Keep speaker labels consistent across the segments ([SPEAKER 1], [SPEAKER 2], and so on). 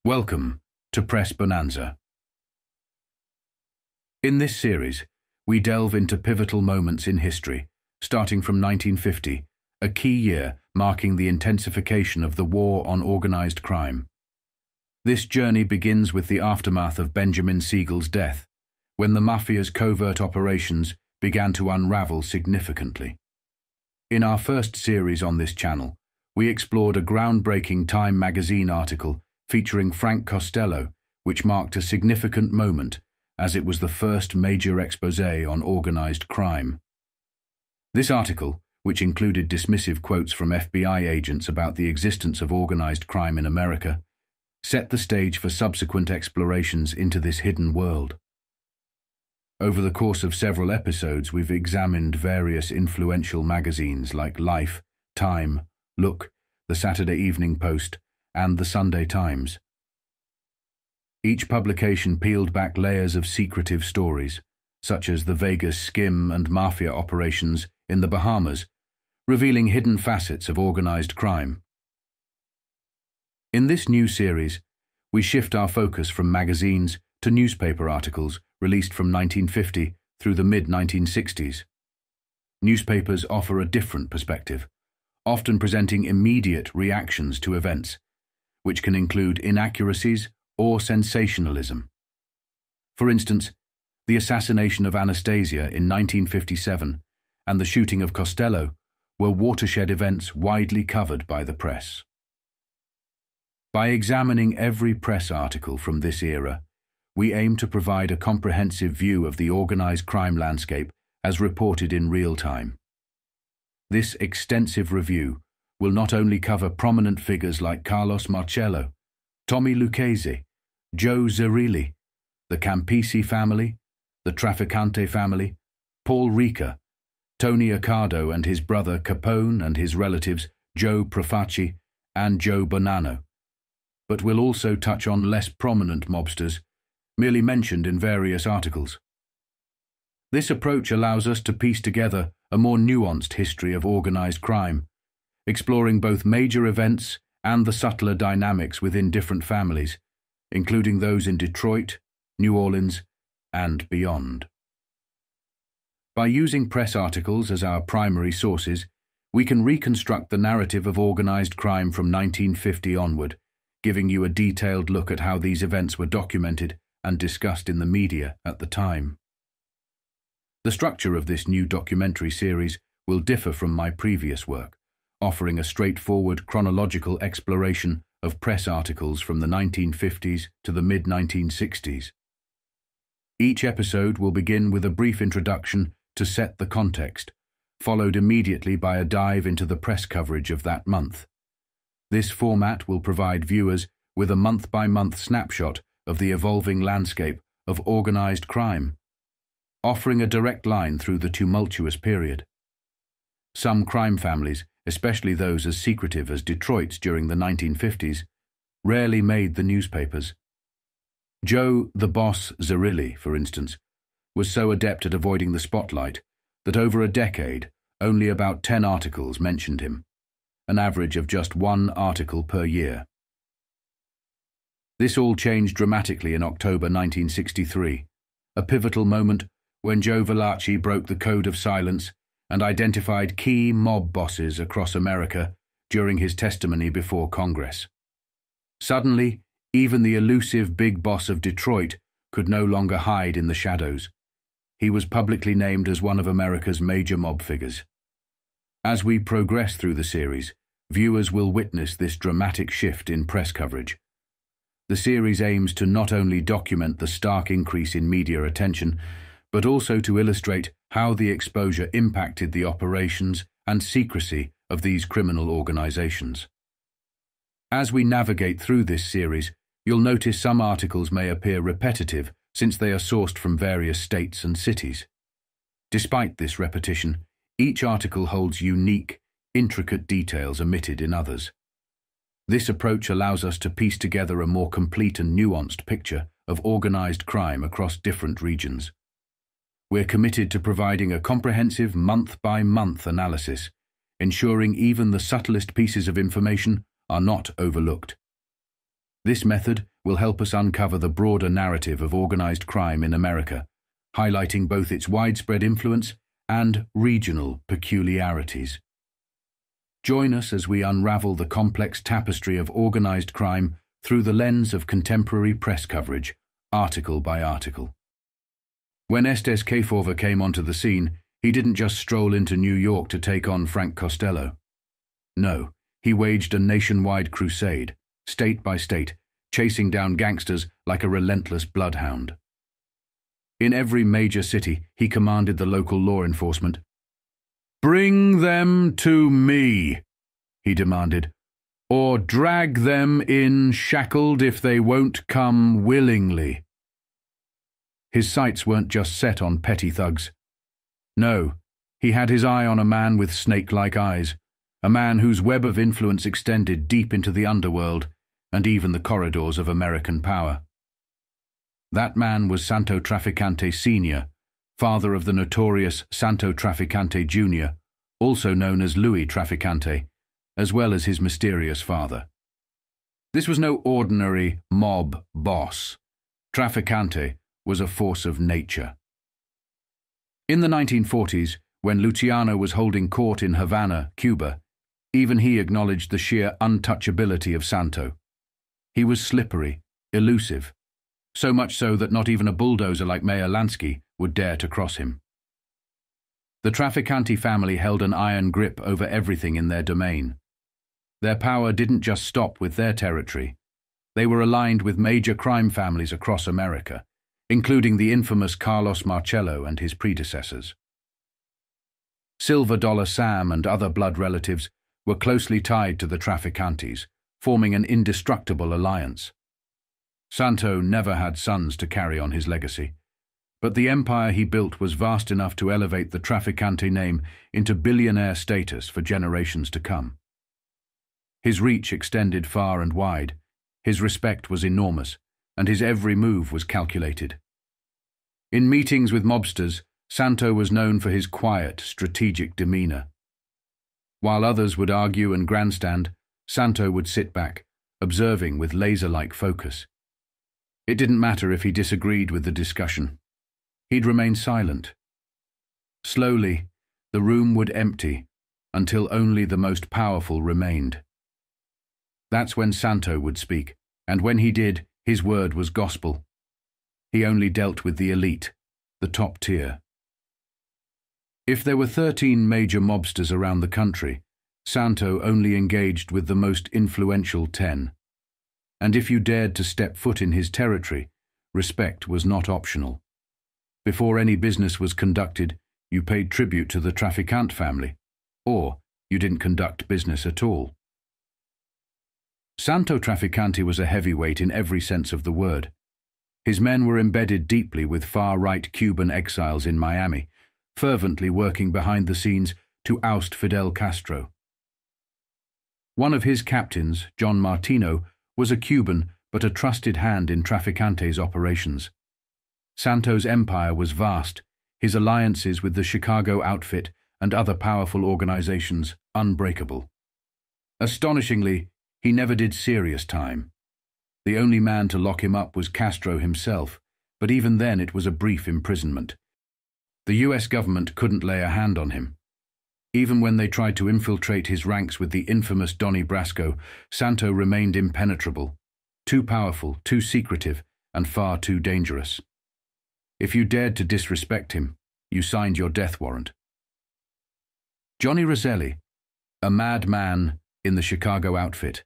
[SPEAKER 1] Welcome to Press Bonanza. In this series, we delve into pivotal moments in history, starting from 1950, a key year marking the intensification of the war on organized crime. This journey begins with the aftermath of Benjamin Siegel's death, when the Mafia's covert operations began to unravel significantly. In our first series on this channel, we explored a groundbreaking Time magazine article featuring Frank Costello, which marked a significant moment as it was the first major exposé on organized crime. This article, which included dismissive quotes from FBI agents about the existence of organized crime in America, set the stage for subsequent explorations into this hidden world. Over the course of several episodes, we've examined various influential magazines like Life, Time, Look, the Saturday Evening Post, and the Sunday Times. Each publication peeled back layers of secretive stories, such as the Vegas skim and Mafia operations in the Bahamas, revealing hidden facets of organized crime. In this new series, we shift our focus from magazines to newspaper articles released from 1950 through the mid-1960s. Newspapers offer a different perspective, often presenting immediate reactions to events, which can include inaccuracies or sensationalism. For instance, the assassination of Anastasia in 1957 and the shooting of Costello were watershed events widely covered by the press. By examining every press article from this era, we aim to provide a comprehensive view of the organized crime landscape as reported in real time. This extensive review will not only cover prominent figures like Carlos Marcello, Tommy Lucchese, Joe Zerilli, the Campisi family, the Trafficante family, Paul Ricca, Tony Accardo and his brother Capone and his relatives Joe Profaci and Joe Bonanno, but will also touch on less prominent mobsters, merely mentioned in various articles. This approach allows us to piece together a more nuanced history of organized crime, exploring both major events and the subtler dynamics within different families, including those in Detroit, New Orleans, and beyond. By using press articles as our primary sources, we can reconstruct the narrative of organized crime from 1950 onward, giving you a detailed look at how these events were documented and discussed in the media at the time. The structure of this new documentary series will differ from my previous work, offering a straightforward chronological exploration of press articles from the 1950s to the mid-1960s. Each episode will begin with a brief introduction to set the context, followed immediately by a dive into the press coverage of that month. This format will provide viewers with a month-by-month snapshot of the evolving landscape of organized crime, offering a direct line through the tumultuous period. Some crime families, especially those as secretive as Detroit's during the 1950s, rarely made the newspapers. Joe the Boss Zerilli, for instance, was so adept at avoiding the spotlight that over a decade, only about 10 articles mentioned him, an average of just one article per year. This all changed dramatically in October 1963, a pivotal moment when Joe Valachi broke the code of silence and identified key mob bosses across America during his testimony before Congress. Suddenly, even the elusive big boss of Detroit could no longer hide in the shadows. He was publicly named as one of America's major mob figures. As we progress through the series, viewers will witness this dramatic shift in press coverage. The series aims to not only document the stark increase in media attention, but also to illustrate how the exposure impacted the operations and secrecy of these criminal organizations. As we navigate through this series, you'll notice some articles may appear repetitive since they are sourced from various states and cities. Despite this repetition, each article holds unique, intricate details omitted in others. This approach allows us to piece together a more complete and nuanced picture of organized crime across different regions. We're committed to providing a comprehensive month-by-month analysis, ensuring even the subtlest pieces of information are not overlooked. This method will help us uncover the broader narrative of organized crime in America, highlighting both its widespread influence and regional peculiarities. Join us as we unravel the complex tapestry of organized crime through the lens of contemporary press coverage, article by article. When Estes Kefauver came onto the scene, he didn't just stroll into New York to take on Frank Costello. No, he waged a nationwide crusade, state by state, chasing down gangsters like a relentless bloodhound. In every major city, he commanded the local law enforcement. "Bring them to me," he demanded, "or drag them in shackled if they won't come willingly." His sights weren't just set on petty thugs. No, he had his eye on a man with snake-like eyes, a man whose web of influence extended deep into the underworld and even the corridors of American power. That man was Santo Trafficante Sr., father of the notorious Santo Trafficante Jr., also known as Louis Trafficante, as well as his mysterious father. This was no ordinary mob boss. Trafficante was a force of nature. In the 1940s, when Luciano was holding court in Havana, Cuba, even he acknowledged the sheer untouchability of Santo. He was slippery, elusive, so much so that not even a bulldozer like Mayor Lansky would dare to cross him. The Trafficante family held an iron grip over everything in their domain. Their power didn't just stop with their territory. They were aligned with major crime families across America, including the infamous Carlos Marcello and his predecessors. Silver Dollar Sam and other blood relatives were closely tied to the Trafficantes, forming an indestructible alliance. Santo never had sons to carry on his legacy, but the empire he built was vast enough to elevate the Trafficante name into billionaire status for generations to come. His reach extended far and wide, his respect was enormous, and his every move was calculated. In meetings with mobsters, Santo was known for his quiet, strategic demeanor. While others would argue and grandstand, Santo would sit back, observing with laser-like focus. It didn't matter if he disagreed with the discussion. He'd remain silent. Slowly, the room would empty, until only the most powerful remained. That's when Santo would speak, and when he did, his word was gospel. He only dealt with the elite, the top tier. If there were 13 major mobsters around the country, Santo only engaged with the most influential 10. And if you dared to step foot in his territory, respect was not optional. Before any business was conducted, you paid tribute to the Trafficante family, or you didn't conduct business at all. Santo Trafficante was a heavyweight in every sense of the word. His men were embedded deeply with far-right Cuban exiles in Miami, fervently working behind the scenes to oust Fidel Castro. One of his captains, John Martino, was a Cuban but a trusted hand in Trafficante's operations. Santo's empire was vast, his alliances with the Chicago outfit and other powerful organizations unbreakable. Astonishingly, he never did serious time. The only man to lock him up was Castro himself, but even then it was a brief imprisonment. The US government couldn't lay a hand on him. Even when they tried to infiltrate his ranks with the infamous Donnie Brasco, Santo remained impenetrable, too powerful, too secretive, and far too dangerous. If you dared to disrespect him, you signed your death warrant. Johnny Roselli, a madman in the Chicago outfit,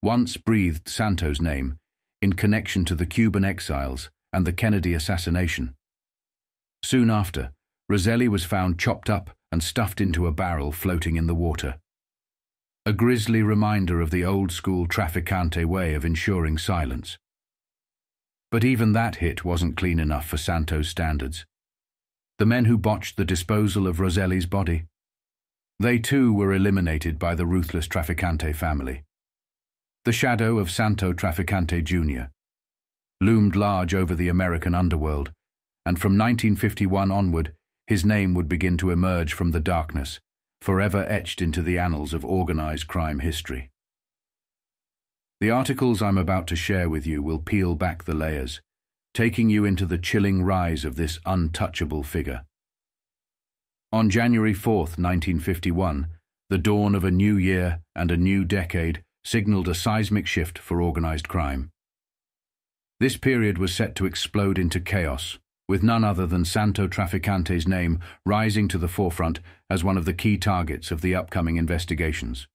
[SPEAKER 1] once breathed Santo's name in connection to the Cuban exiles and the Kennedy assassination. Soon after, Roselli was found chopped up and stuffed into a barrel floating in the water. A grisly reminder of the old-school Trafficante way of ensuring silence. But even that hit wasn't clean enough for Santo's standards. The men who botched the disposal of Roselli's body, they too were eliminated by the ruthless Trafficante family. The shadow of Santo Trafficante Jr. loomed large over the American underworld, and from 1951 onward, his name would begin to emerge from the darkness, forever etched into the annals of organized crime history. The articles I'm about to share with you will peel back the layers, taking you into the chilling rise of this untouchable figure. On January 4th, 1951, the dawn of a new year and a new decade signaled a seismic shift for organized crime. This period was set to explode into chaos, with none other than Santo Trafficante's name rising to the forefront as one of the key targets of the upcoming investigations.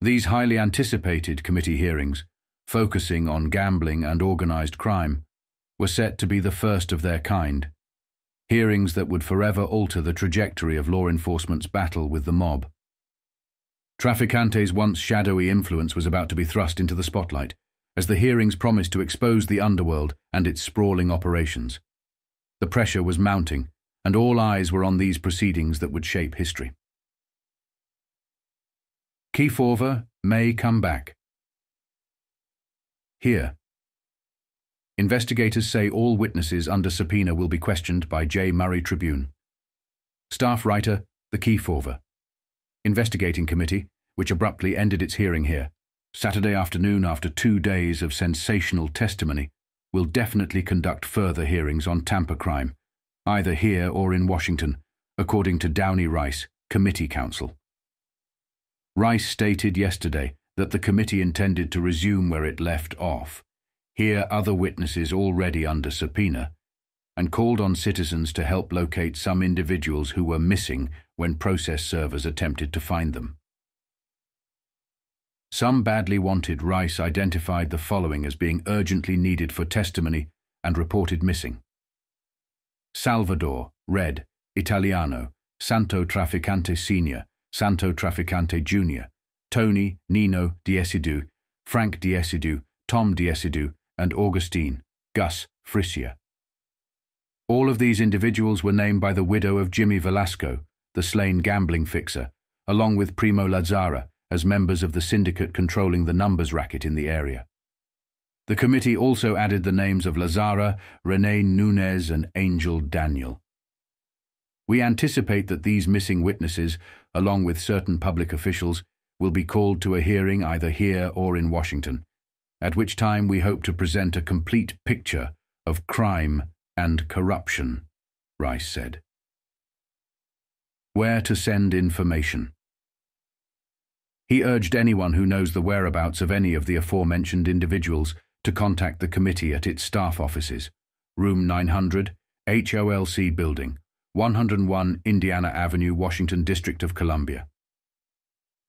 [SPEAKER 1] These highly anticipated committee hearings, focusing on gambling and organized crime, were set to be the first of their kind, hearings that would forever alter the trajectory of law enforcement's battle with the mob. Trafficante's once shadowy influence was about to be thrust into the spotlight, as the hearings promised to expose the underworld and its sprawling operations. The pressure was mounting, and all eyes were on these proceedings that would shape history. Kiefover may come back. Here. Investigators say all witnesses under subpoena will be questioned by J. Murray Tribune. Staff writer, the Kiefover. Investigating committee, which abruptly ended its hearing here, Saturday afternoon after 2 days of sensational testimony, will definitely conduct further hearings on Tampa crime, either here or in Washington, according to Downey Rice, committee counsel. Rice stated yesterday that the committee intended to resume where it left off, hear other witnesses already under subpoena, and called on citizens to help locate some individuals who were missing when process servers attempted to find them. Some badly wanted, Rice identified the following as being urgently needed for testimony and reported missing: Salvador, Red, Italiano, Santo Trafficante Sr., Santo Trafficante Jr., Tony, Nino Diesidu, Frank Diesidu, Tom Diesidu, and Augustine, Gus Frisia. All of these individuals were named by the widow of Jimmy Velasco, the slain gambling fixer, along with Primo Lazzara, as members of the syndicate controlling the numbers racket in the area. The committee also added the names of Lazzara, Rene Nunez, and Angel Daniel. We anticipate that these missing witnesses, along with certain public officials, will be called to a hearing either here or in Washington, at which time we hope to present a complete picture of crime and corruption, Rice said. Where to send information. He urged anyone who knows the whereabouts of any of the aforementioned individuals to contact the committee at its staff offices, Room 900, HOLC Building, 101 Indiana Avenue, Washington, District of Columbia.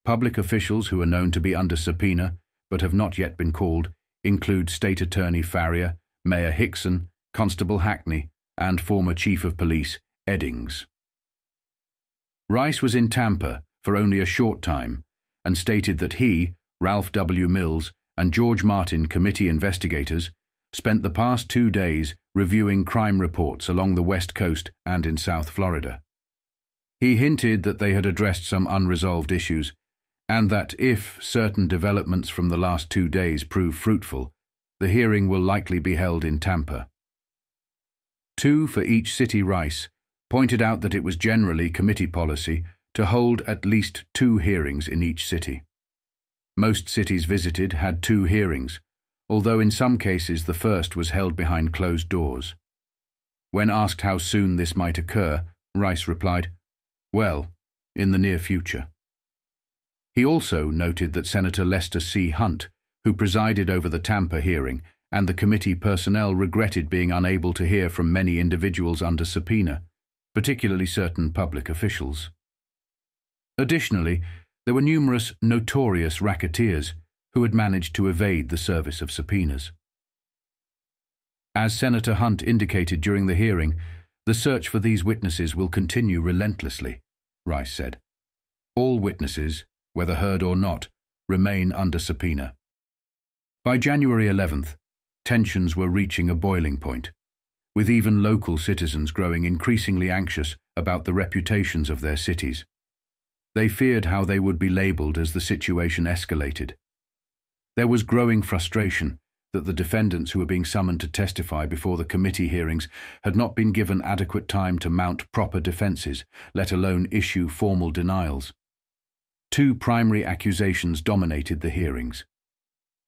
[SPEAKER 1] Public officials who are known to be under subpoena but have not yet been called include State Attorney Farrier, Mayor Hickson, Constable Hackney, and former Chief of Police Eddings. Rice was in Tampa for only a short time and stated that he, Ralph W. Mills, and George Martin, committee investigators, spent the past 2 days reviewing crime reports along the West Coast and in South Florida. He hinted that they had addressed some unresolved issues, and that if certain developments from the last 2 days prove fruitful, the hearing will likely be held in Tampa. 2 for each city. Rice pointed out that it was generally committee policy to hold at least 2 hearings in each city. Most cities visited had 2 hearings, although in some cases the first was held behind closed doors. When asked how soon this might occur, Rice replied, "Well, in the near future." He also noted that Senator Lester C. Hunt, who presided over the Tampa hearing, and the committee personnel regretted being unable to hear from many individuals under subpoena, particularly certain public officials. Additionally, there were numerous notorious racketeers who had managed to evade the service of subpoenas. As Senator Hunt indicated during the hearing, the search for these witnesses will continue relentlessly, Rice said. All witnesses, whether heard or not, remain under subpoena. By January 11th, tensions were reaching a boiling point, with even local citizens growing increasingly anxious about the reputations of their cities. They feared how they would be labeled as the situation escalated. There was growing frustration that the defendants who were being summoned to testify before the committee hearings had not been given adequate time to mount proper defenses, let alone issue formal denials. 2 primary accusations dominated the hearings.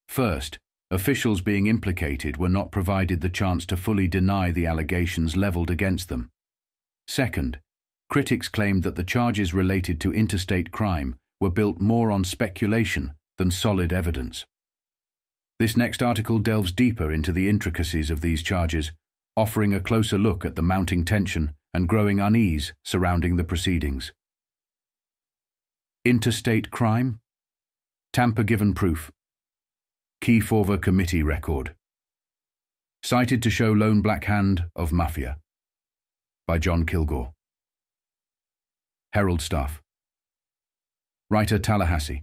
[SPEAKER 1] First, officials being implicated were not provided the chance to fully deny the allegations leveled against them. Second, critics claimed that the charges related to interstate crime were built more on speculation than solid evidence. This next article delves deeper into the intricacies of these charges, offering a closer look at the mounting tension and growing unease surrounding the proceedings. Interstate crime? Tampa given proof. Key Forver Committee record. Cited to show lone black hand of Mafia. By John Kilgore. Herald Staff. Writer Tallahassee.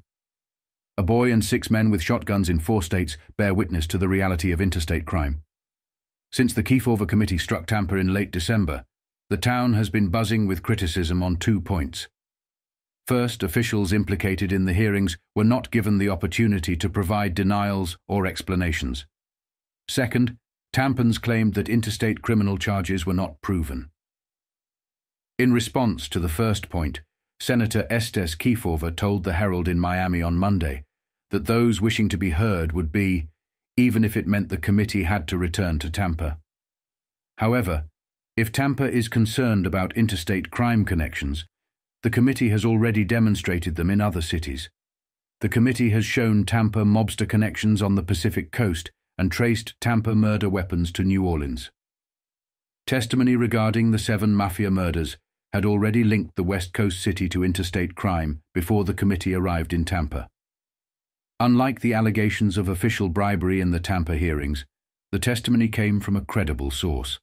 [SPEAKER 1] A boy and 6 men with shotguns in 4 states bear witness to the reality of interstate crime. Since the Key Forver Committee struck Tampa in late December, the town has been buzzing with criticism on 2 points. First, officials implicated in the hearings were not given the opportunity to provide denials or explanations. Second, Tampans claimed that interstate criminal charges were not proven. In response to the first point, Senator Estes Kefauver told the Herald in Miami on Monday that those wishing to be heard would be, even if it meant the committee had to return to Tampa. However, if Tampa is concerned about interstate crime connections, the committee has already demonstrated them in other cities. The committee has shown Tampa mobster connections on the Pacific coast and traced Tampa murder weapons to New Orleans. Testimony regarding the 7 Mafia murders had already linked the West Coast city to interstate crime before the committee arrived in Tampa. Unlike the allegations of official bribery in the Tampa hearings, the testimony came from a credible source.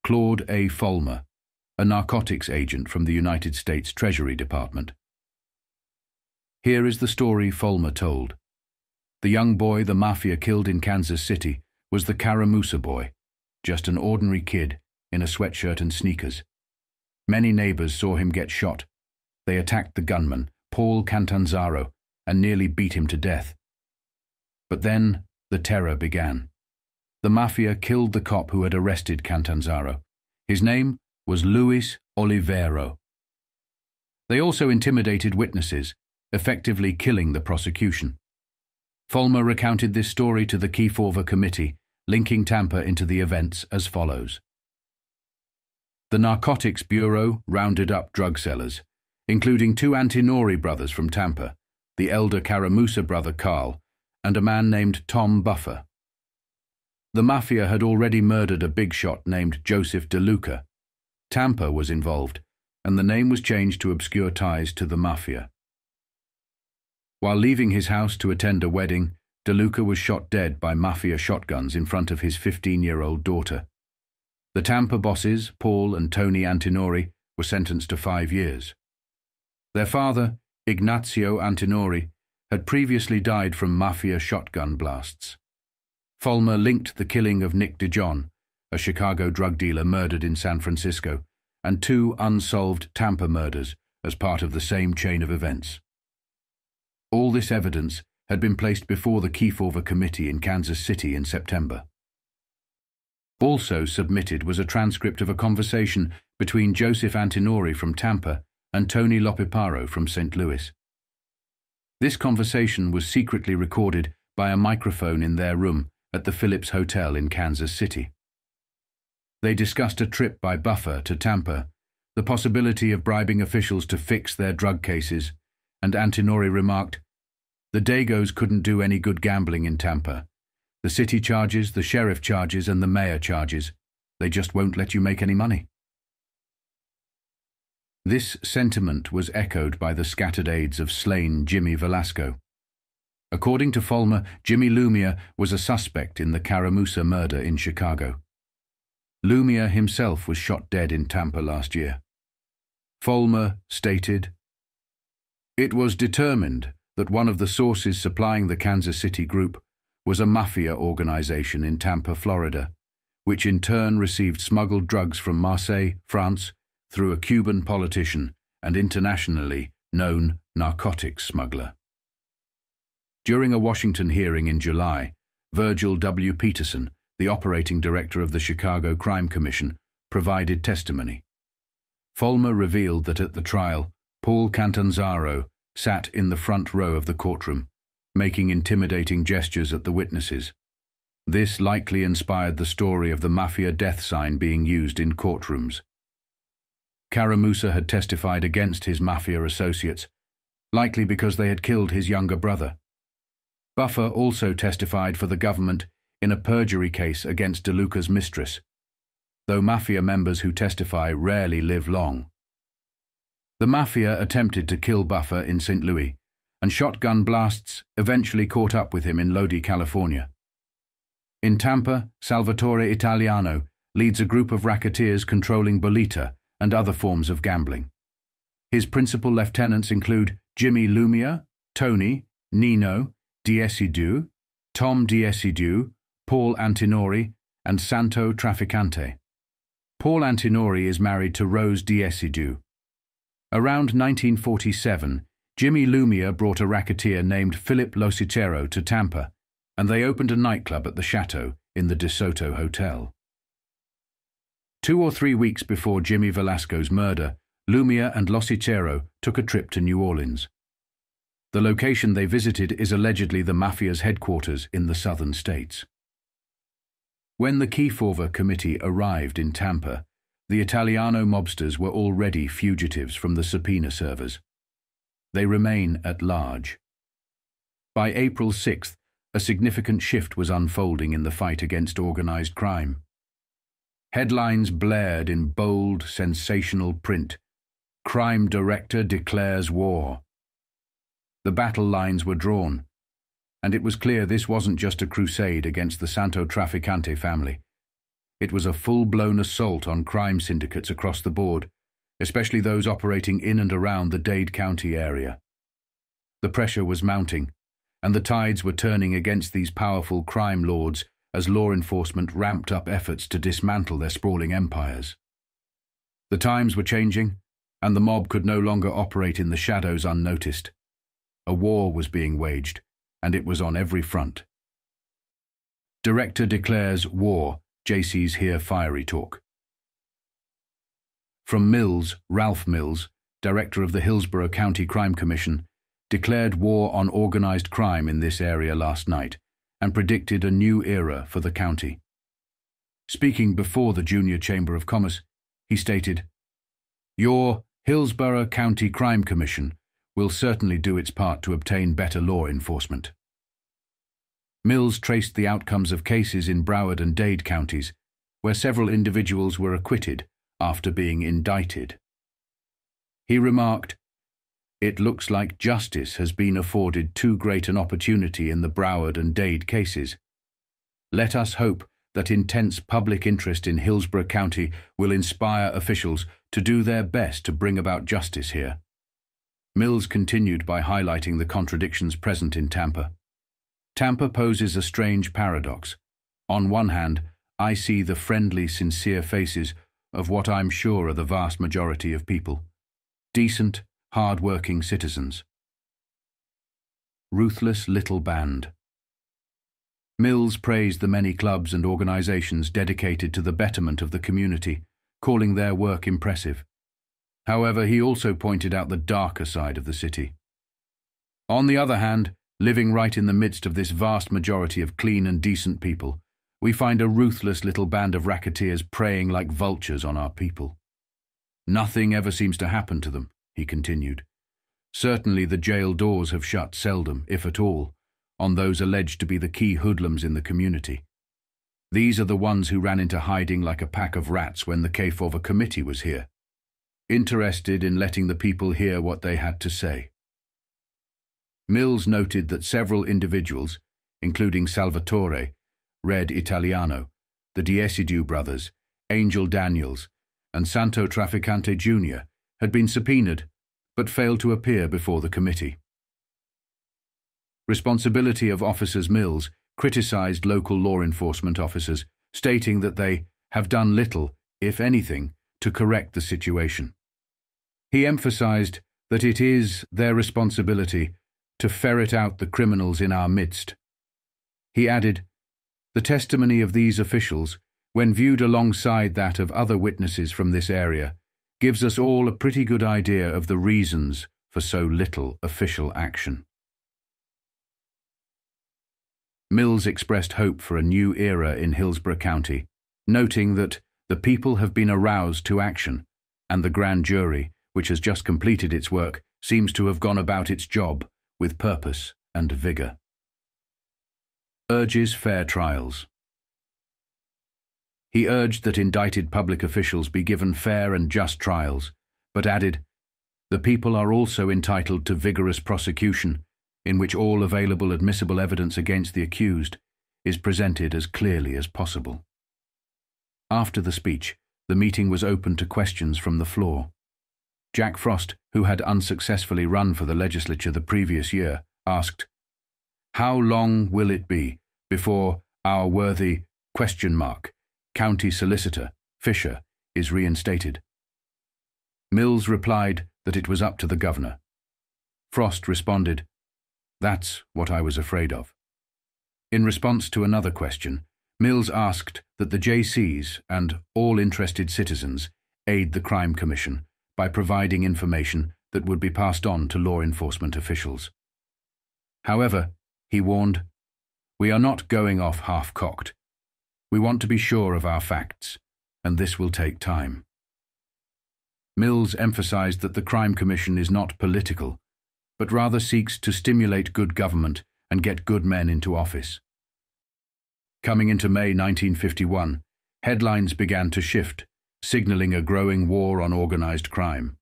[SPEAKER 1] Claude A. Fulmer, a narcotics agent from the United States Treasury Department. Here is the story Fulmer told. The young boy the Mafia killed in Kansas City was the Caramusa boy, just an ordinary kid in a sweatshirt and sneakers. Many neighbors saw him get shot. They attacked the gunman, Paul Catanzaro, and nearly beat him to death. But then the terror began. The Mafia killed the cop who had arrested Catanzaro. His name was Luis Olivero. They also intimidated witnesses, effectively killing the prosecution. Fulmer recounted this story to the Key Forver Committee, linking Tampa into the events as follows. The Narcotics Bureau rounded up drug sellers, including 2 Antinori brothers from Tampa, the elder Caramusa brother Carl, and a man named Tom Buffer. The Mafia had already murdered a big shot named Joseph DeLuca. Tampa was involved, and the name was changed to obscure ties to the Mafia. While leaving his house to attend a wedding, DeLuca was shot dead by Mafia shotguns in front of his 15-year-old daughter. The Tampa bosses, Paul and Tony Antinori, were sentenced to 5 years. Their father, Ignazio Antinori, had previously died from Mafia shotgun blasts. Fulmer linked the killing of Nick DeJohn, a Chicago drug dealer murdered in San Francisco, and 2 unsolved Tampa murders as part of the same chain of events. All this evidence had been placed before the Key Forver Committee in Kansas City in September. Also submitted was a transcript of a conversation between Joseph Antinori from Tampa and Tony Lopiparo from St. Louis. This conversation was secretly recorded by a microphone in their room at the Phillips Hotel in Kansas City. They discussed a trip by Buffer to Tampa, the possibility of bribing officials to fix their drug cases, and Antinori remarked, "The Dagos couldn't do any good gambling in Tampa. The city charges, the sheriff charges, and the mayor charges. They just won't let you make any money." This sentiment was echoed by the scattered aides of slain Jimmy Velasco. According to Fulmer, Jimmy Lumia was a suspect in the Caramusa murder in Chicago. Lumia himself was shot dead in Tampa last year. Fulmer stated, "It was determined that one of the sources supplying the Kansas City group was a Mafia organization in Tampa, Florida, which in turn received smuggled drugs from Marseille, France, through a Cuban politician and internationally known narcotics smuggler." During a Washington hearing in July, Virgil W. Peterson, the operating director of the Chicago Crime Commission, provided testimony. Fulmer revealed that at the trial, Paul Catanzaro sat in the front row of the courtroom, making intimidating gestures at the witnesses. This likely inspired the story of the Mafia death sign being used in courtrooms. Caramusa had testified against his Mafia associates, likely because they had killed his younger brother. Buffer also testified for the government in a perjury case against De Luca's mistress, though Mafia members who testify rarely live long. The Mafia attempted to kill Buffer in St. Louis, and shotgun blasts eventually caught up with him in Lodi, California. In Tampa, Salvatore Italiano leads a group of racketeers controlling bolita and other forms of gambling. His principal lieutenants include Jimmy Lumia, Tony, Nino, Diesidu, Tom Diesidu, Paul Antinori, and Santo Trafficante. Paul Antinori is married to Rose Diesidu. Around 1947, Jimmy Lumia brought a racketeer named Philip Losicero to Tampa, and they opened a nightclub at the Chateau in the De Soto Hotel. 2 or 3 weeks before Jimmy Velasco's murder, Lumia and Losicero took a trip to New Orleans. The location they visited is allegedly the Mafia's headquarters in the southern states. When the Kefauver Committee arrived in Tampa, the Italiano mobsters were already fugitives from the subpoena servers. They remain at large. By April 6th, a significant shift was unfolding in the fight against organized crime. Headlines blared in bold, sensational print. Crime director declares war. The battle lines were drawn, and it was clear this wasn't just a crusade against the Santo Trafficante family. It was a full-blown assault on crime syndicates across the board, especially those operating in and around the Dade County area. The pressure was mounting, and the tides were turning against these powerful crime lords as law enforcement ramped up efforts to dismantle their sprawling empires. The times were changing, and the mob could no longer operate in the shadows unnoticed. A war was being waged, and it was on every front. Director declares war, JC's Hear Fiery Talk. From Mills, Ralph Mills, director of the Hillsborough County Crime Commission, declared war on organized crime in this area last night and predicted a new era for the county. Speaking before the Junior Chamber of Commerce, he stated, "Your Hillsborough County Crime Commission will certainly do its part to obtain better law enforcement." Mills traced the outcomes of cases in Broward and Dade counties, where several individuals were acquitted after being indicted. He remarked, "It looks like justice has been afforded too great an opportunity in the Broward and Dade cases. Let us hope that intense public interest in Hillsborough County will inspire officials to do their best to bring about justice here." Mills continued by highlighting the contradictions present in Tampa. Tampa poses a strange paradox. On one hand, I see the friendly, sincere faces of what I'm sure are the vast majority of people. Decent, hard-working citizens. Ruthless little band. Mills praised the many clubs and organizations dedicated to the betterment of the community, calling their work impressive. However, he also pointed out the darker side of the city. On the other hand, living right in the midst of this vast majority of clean and decent people, we find a ruthless little band of racketeers preying like vultures on our people. Nothing ever seems to happen to them, he continued. Certainly the jail doors have shut seldom, if at all, on those alleged to be the key hoodlums in the community. These are the ones who ran into hiding like a pack of rats when the Kefauver Committee was here, interested in letting the people hear what they had to say. Mills noted that several individuals, including Salvatore, Red Italiano, the Diesidu brothers, Angel Daniels, and Santo Trafficante Jr., had been subpoenaed, but failed to appear before the committee. Responsibility of Officers Mills criticized local law enforcement officers, stating that they have done little, if anything, to correct the situation. He emphasized that it is their responsibility to ferret out the criminals in our midst. He added, "The testimony of these officials, when viewed alongside that of other witnesses from this area, gives us all a pretty good idea of the reasons for so little official action." Mills expressed hope for a new era in Hillsborough County, noting that the people have been aroused to action, and the grand jury, which has just completed its work, seems to have gone about its job with purpose and vigor. Urges fair trials. He urged that indicted public officials be given fair and just trials, but added, "The people are also entitled to vigorous prosecution, in which all available admissible evidence against the accused is presented as clearly as possible." After the speech, the meeting was open to questions from the floor. Jack Frost, who had unsuccessfully run for the legislature the previous year, asked, "How long will it be before our worthy county solicitor, Fisher, is reinstated?" Mills replied that it was up to the governor. Frost responded, "That's what I was afraid of." In response to another question, Mills asked that the JCs and all interested citizens aid the Crime Commission by providing information that would be passed on to law enforcement officials. However, he warned, "We are not going off half-cocked. We want to be sure of our facts, and this will take time." Mills emphasized that the Crime Commission is not political, but rather seeks to stimulate good government and get good men into office. Coming into May 1951, headlines began to shift, signaling a growing war on organized crime.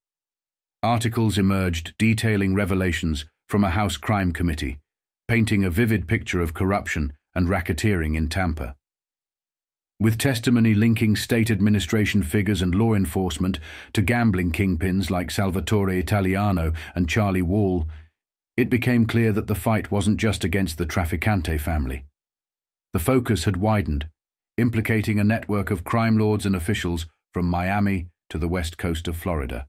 [SPEAKER 1] Articles emerged detailing revelations from a House Crime Committee, painting a vivid picture of corruption and racketeering in Tampa. With testimony linking state administration figures and law enforcement to gambling kingpins like Salvatore Italiano and Charlie Wall, it became clear that the fight wasn't just against the Trafficante family. The focus had widened, implicating a network of crime lords and officials from Miami to the west coast of Florida,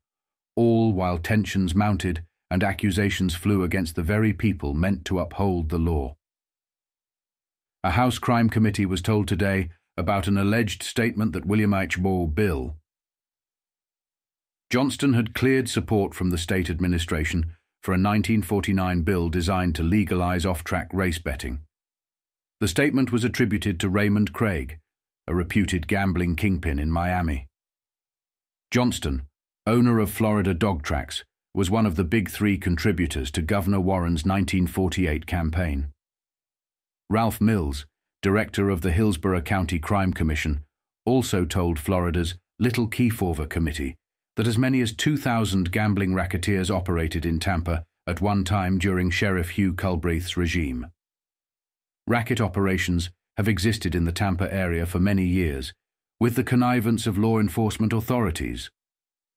[SPEAKER 1] all while tensions mounted and accusations flew against the very people meant to uphold the law. A House Crime Committee was told today about an alleged statement that William H. Bill Johnston had cleared support from the state administration for a 1949 bill designed to legalize off-track race betting. The statement was attributed to Raymond Craig, a reputed gambling kingpin in Miami. Johnston, owner of Florida Dog Tracks, was one of the big three contributors to Governor Warren's 1948 campaign. Ralph Mills, director of the Hillsborough County Crime Commission, also told Florida's Little Kefauver Committee that as many as 2,000 gambling racketeers operated in Tampa at one time during Sheriff Hugh Culbreath's regime. Racket operations have existed in the Tampa area for many years, with the connivance of law enforcement authorities,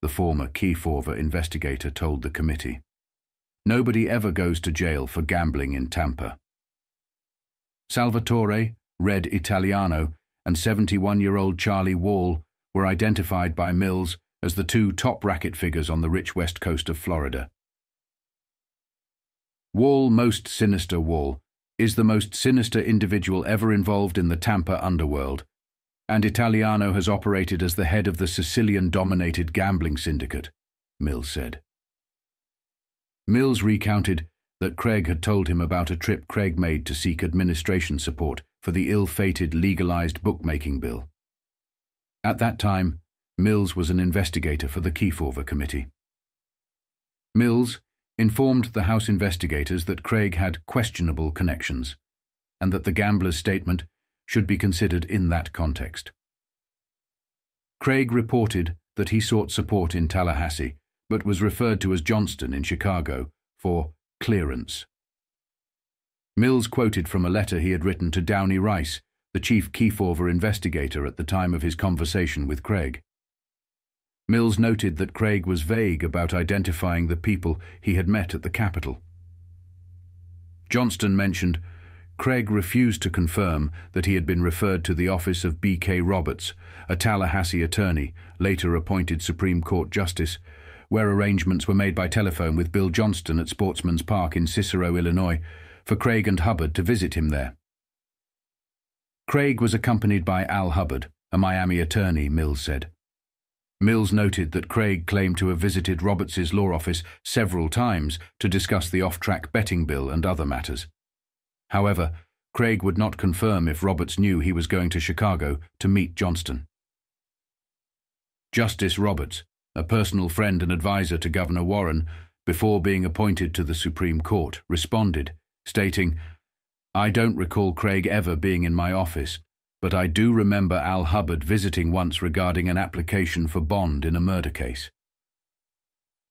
[SPEAKER 1] the former Kefauver investigator told the committee. Nobody ever goes to jail for gambling in Tampa. Salvatore, Red Italiano, and 71-year-old Charlie Wall were identified by Mills as the two top racket figures on the rich west coast of Florida. Most sinister Wall, is the most sinister individual ever involved in the Tampa underworld, and Italiano has operated as the head of the Sicilian-dominated gambling syndicate, Mills said. Mills recounted that Craig had told him about a trip Craig made to seek administration support for the ill-fated legalized bookmaking bill. At that time, Mills was an investigator for the Kefauver Committee. Mills informed the House investigators that Craig had questionable connections, and that the gambler's statement should be considered in that context. Craig reported that he sought support in Tallahassee, but was referred to as Johnston in Chicago for clearance. Mills quoted from a letter he had written to Downey Rice, the chief Kefauver investigator at the time of his conversation with Craig. Mills noted that Craig was vague about identifying the people he had met at the Capitol. Johnston mentioned Craig refused to confirm that he had been referred to the office of B.K. Roberts, a Tallahassee attorney, later appointed Supreme Court Justice, where arrangements were made by telephone with Bill Johnston at Sportsman's Park in Cicero, Illinois, for Craig and Hubbard to visit him there. Craig was accompanied by Al Hubbard, a Miami attorney, Mills said. Mills noted that Craig claimed to have visited Roberts's law office several times to discuss the off-track betting bill and other matters. However, Craig would not confirm if Roberts knew he was going to Chicago to meet Johnston. Justice Roberts, a personal friend and advisor to Governor Warren before being appointed to the Supreme Court, responded, stating, "I don't recall Craig ever being in my office, but I do remember Al Hubbard visiting once regarding an application for bond in a murder case."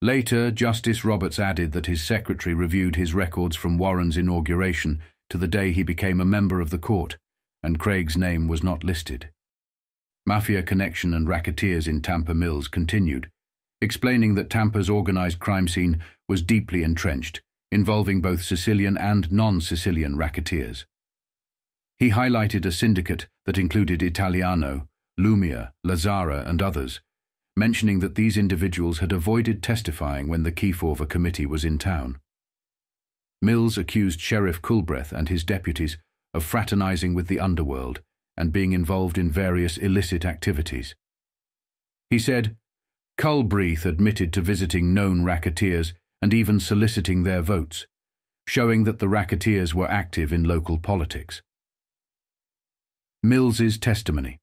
[SPEAKER 1] Later, Justice Roberts added that his secretary reviewed his records from Warren's inauguration to the day he became a member of the court, and Craig's name was not listed. Mafia connection and racketeers in Tampa Mills continued, explaining that Tampa's organized crime scene was deeply entrenched, involving both Sicilian and non-Sicilian racketeers. He highlighted a syndicate that included Italiano, Lumia, Lazzara, and others, mentioning that these individuals had avoided testifying when the Kefauver committee was in town. Mills accused Sheriff Culbreth and his deputies of fraternizing with the underworld and being involved in various illicit activities. He said, "Culbreth admitted to visiting known racketeers and even soliciting their votes, showing that the racketeers were active in local politics." Mills's testimony.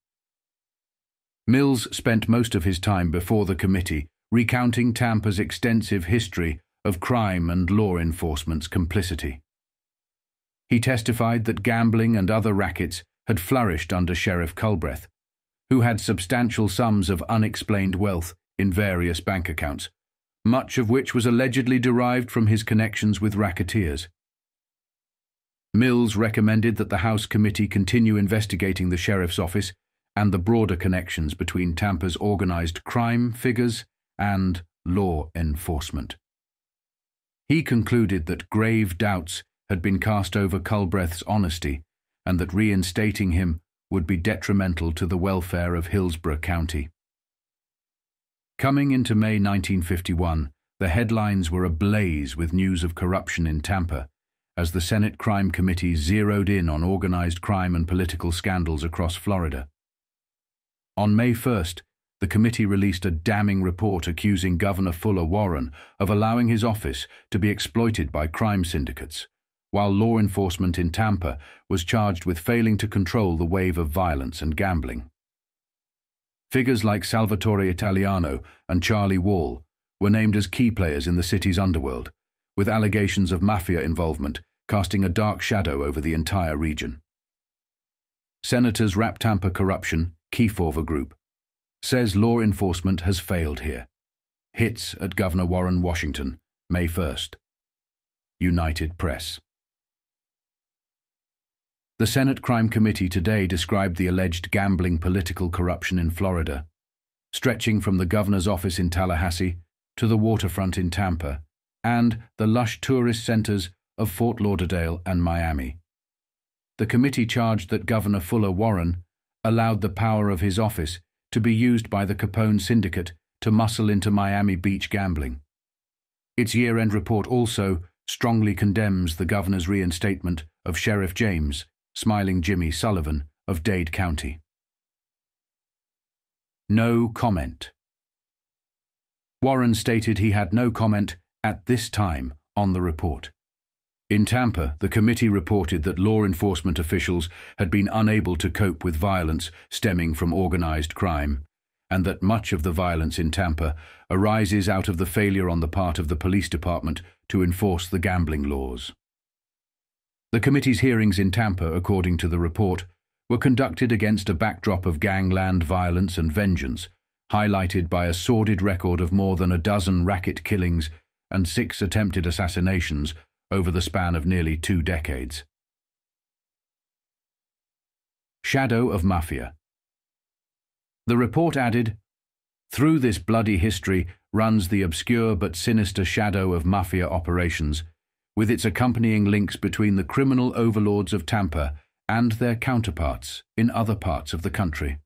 [SPEAKER 1] Mills spent most of his time before the committee recounting Tampa's extensive history of crime and law enforcement's complicity. He testified that gambling and other rackets had flourished under Sheriff Culbreth, who had substantial sums of unexplained wealth in various bank accounts, much of which was allegedly derived from his connections with racketeers. Mills recommended that the House Committee continue investigating the Sheriff's Office and the broader connections between Tampa's organized crime figures and law enforcement. He concluded that grave doubts had been cast over Culbreth's honesty and that reinstating him would be detrimental to the welfare of Hillsborough County. Coming into May 1951, the headlines were ablaze with news of corruption in Tampa, as the Senate Crime Committee zeroed in on organized crime and political scandals across Florida. On May 1st, the committee released a damning report accusing Governor Fuller Warren of allowing his office to be exploited by crime syndicates, while law enforcement in Tampa was charged with failing to control the wave of violence and gambling. Figures like Salvatore Italiano and Charlie Wall were named as key players in the city's underworld, with allegations of mafia involvement casting a dark shadow over the entire region. Senators Rap Tampa Corruption, Kefauver Group, says law enforcement has failed here. Hits at Governor Warren, Washington, May 1st. United Press. The Senate Crime Committee today described the alleged gambling political corruption in Florida, stretching from the governor's office in Tallahassee to the waterfront in Tampa and the lush tourist centers of Fort Lauderdale and Miami. The committee charged that Governor Fuller Warren allowed the power of his office to be used by the Capone syndicate to muscle into Miami Beach gambling. Its year-end report also strongly condemns the governor's reinstatement of Sheriff James, Smiling Jimmy Sullivan of Dade County. No comment. Warren stated he had no comment at this time on the report. In Tampa, the committee reported that law enforcement officials had been unable to cope with violence stemming from organized crime, and that much of the violence in Tampa arises out of the failure on the part of the police department to enforce the gambling laws. The committee's hearings in Tampa, according to the report, were conducted against a backdrop of gangland violence and vengeance, highlighted by a sordid record of more than a dozen racket killings and 6 attempted assassinations over the span of nearly 2 decades. Shadow of Mafia. The report added, "Through this bloody history runs the obscure but sinister shadow of mafia operations, with its accompanying links between the criminal overlords of Tampa and their counterparts in other parts of the country.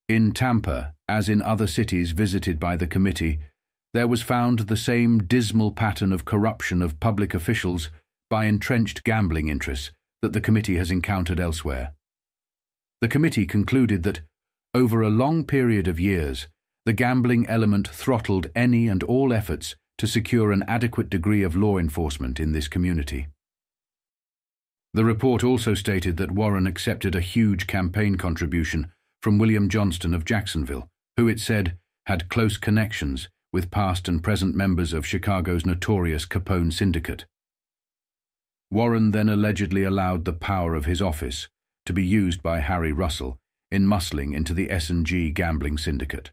[SPEAKER 1] In Tampa, as in other cities visited by the committee, there was found the same dismal pattern of corruption of public officials by entrenched gambling interests that the committee has encountered elsewhere. The committee concluded that, over a long period of years, the gambling element throttled any and all efforts to secure an adequate degree of law enforcement in this community. The report also stated that Warren accepted a huge campaign contribution from William Johnston of Jacksonville, who it said had close connections with past and present members of Chicago's notorious Capone syndicate. Warren then allegedly allowed the power of his office to be used by Harry Russell in muscling into the S&G gambling syndicate.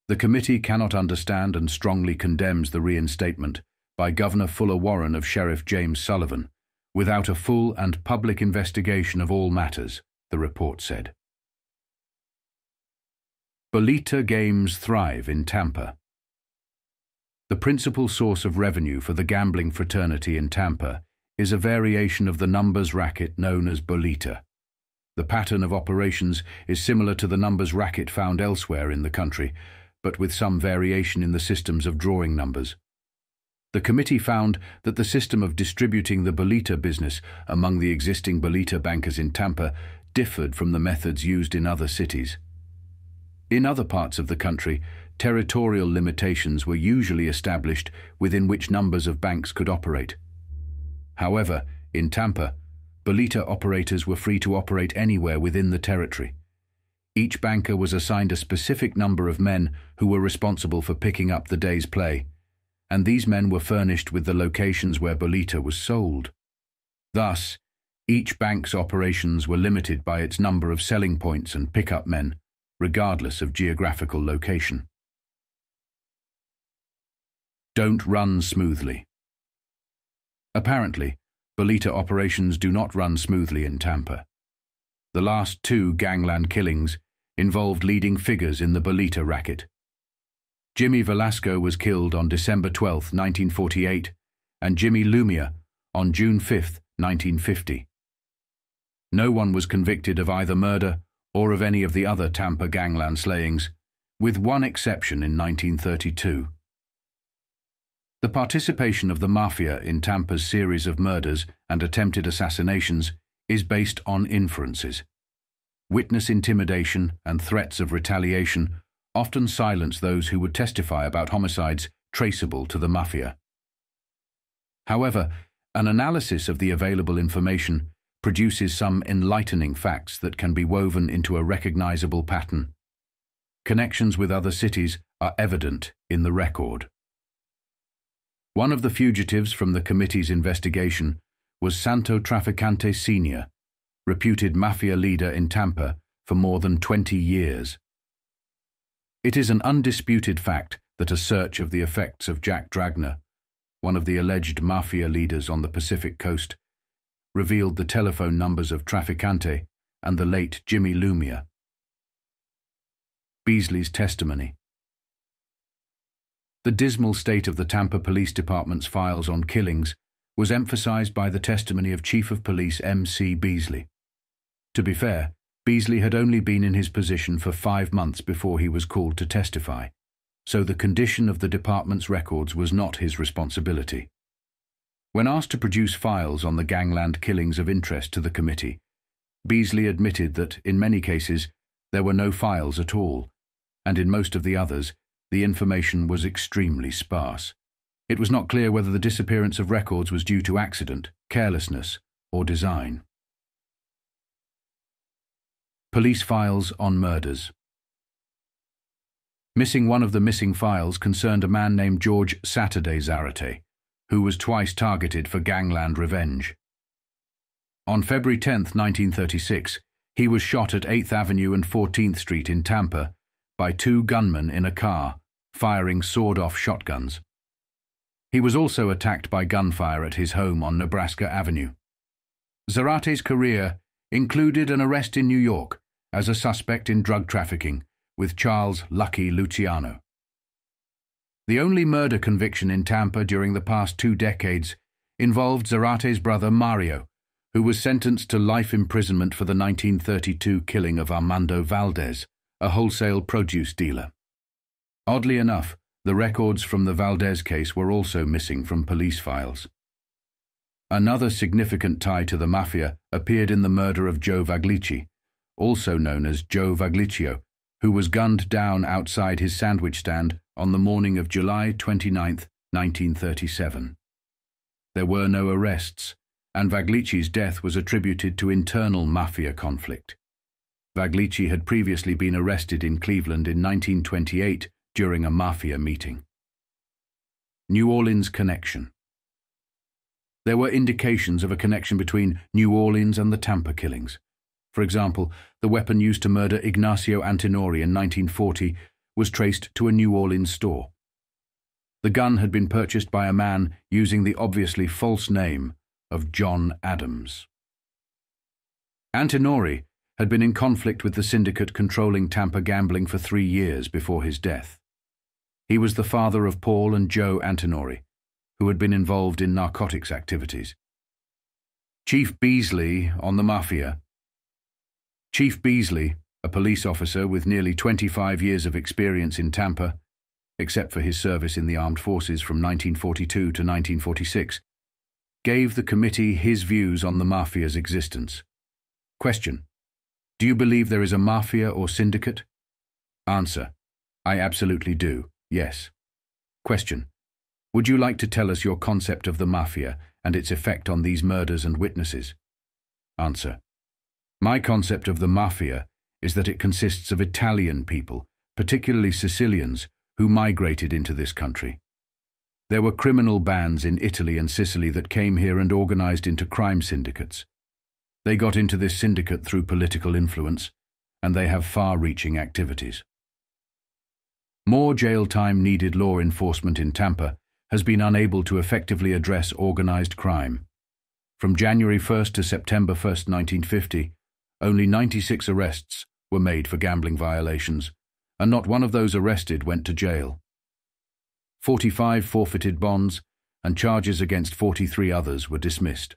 [SPEAKER 1] The committee cannot understand and strongly condemns the reinstatement by Governor Fuller Warren of Sheriff James Sullivan without a full and public investigation of all matters, the report said. Bolita games thrive in Tampa. The principal source of revenue for the gambling fraternity in Tampa is a variation of the numbers racket known as Bolita. The pattern of operations is similar to the numbers racket found elsewhere in the country, but with some variation in the systems of drawing numbers. The committee found that the system of distributing the Bolita business among the existing Bolita bankers in Tampa differed from the methods used in other cities. In other parts of the country, territorial limitations were usually established within which numbers of banks could operate. However, in Tampa, Bolita operators were free to operate anywhere within the territory. Each banker was assigned a specific number of men who were responsible for picking up the day's play, and these men were furnished with the locations where Bolita was sold. Thus, each bank's operations were limited by its number of selling points and pickup men, regardless of geographical location. Don't run smoothly. Apparently, Bolita operations do not run smoothly in Tampa. The last two gangland killings involved leading figures in the Bolita racket. Jimmy Velasco was killed on December 12, 1948, and Jimmy Lumia on June 5, 1950. No one was convicted of either murder or of any of the other Tampa gangland slayings, with one exception in 1932. The participation of the Mafia in Tampa's series of murders and attempted assassinations is based on inferences. Witness intimidation and threats of retaliation often silence those who would testify about homicides traceable to the Mafia. However, an analysis of the available information produces some enlightening facts that can be woven into a recognizable pattern. Connections with other cities are evident in the record. One of the fugitives from the committee's investigation was Santo Trafficante Sr., reputed Mafia leader in Tampa for more than 20 years. It is an undisputed fact that a search of the effects of Jack Dragner, one of the alleged Mafia leaders on the Pacific coast, revealed the telephone numbers of Trafficante and the late Jimmy Lumia. Beasley's testimony. The dismal state of the Tampa Police Department's files on killings was emphasized by the testimony of Chief of Police M.C. Beasley. To be fair, Beasley had only been in his position for 5 months before he was called to testify, so the condition of the department's records was not his responsibility. When asked to produce files on the gangland killings of interest to the committee, Beasley admitted that, in many cases, there were no files at all, and in most of the others, the information was extremely sparse. It was not clear whether the disappearance of records was due to accident, carelessness, or design. Police files on murders. Missing one of the missing files concerned a man named George Saturday Zarate, who was twice targeted for gangland revenge. On February 10, 1936, he was shot at 8th Avenue and 14th Street in Tampa by 2 gunmen in a car, firing sawed-off shotguns. He was also attacked by gunfire at his home on Nebraska Avenue. Zarate's career included an arrest in New York as a suspect in drug trafficking with Charles Lucky Luciano. The only murder conviction in Tampa during the past 2 decades involved Zarate's brother Mario, who was sentenced to life imprisonment for the 1932 killing of Armando Valdez, a wholesale produce dealer. Oddly enough, the records from the Valdez case were also missing from police files. Another significant tie to the Mafia appeared in the murder of Joe Vaglici, also known as Joe Vagliccio, who was gunned down outside his sandwich stand on the morning of July 29, 1937. There were no arrests, and Vaglici's death was attributed to internal mafia conflict. Vaglici had previously been arrested in Cleveland in 1928 during a mafia meeting. New Orleans connection. There were indications of a connection between New Orleans and the Tampa killings. For example, the weapon used to murder Ignacio Antinori in 1940 was traced to a New Orleans store. The gun had been purchased by a man using the obviously false name of John Adams. Antinori had been in conflict with the syndicate controlling Tampa gambling for 3 years before his death. He was the father of Paul and Joe Antinori, who had been involved in narcotics activities. Chief Beasley on the Mafia. Chief Beasley, a police officer with nearly 25 years of experience in Tampa, except for his service in the armed forces from 1942 to 1946, gave the committee his views on the Mafia's existence. Question: do you believe there is a Mafia or syndicate? Answer: I absolutely do, yes. Question: would you like to tell us your concept of the Mafia and its effect on these murders and witnesses? Answer: my concept of the Mafia is that it consists of Italian people, particularly Sicilians, who migrated into this country. There were criminal bands in Italy and Sicily that came here and organized into crime syndicates. They got into this syndicate through political influence, and they have far-reaching activities. More jail time needed law enforcement in Tampa has been unable to effectively address organized crime. From January 1st to September 1st, 1950, only 96 arrests were made for gambling violations, and not one of those arrested went to jail. 45 forfeited bonds, and charges against 43 others were dismissed.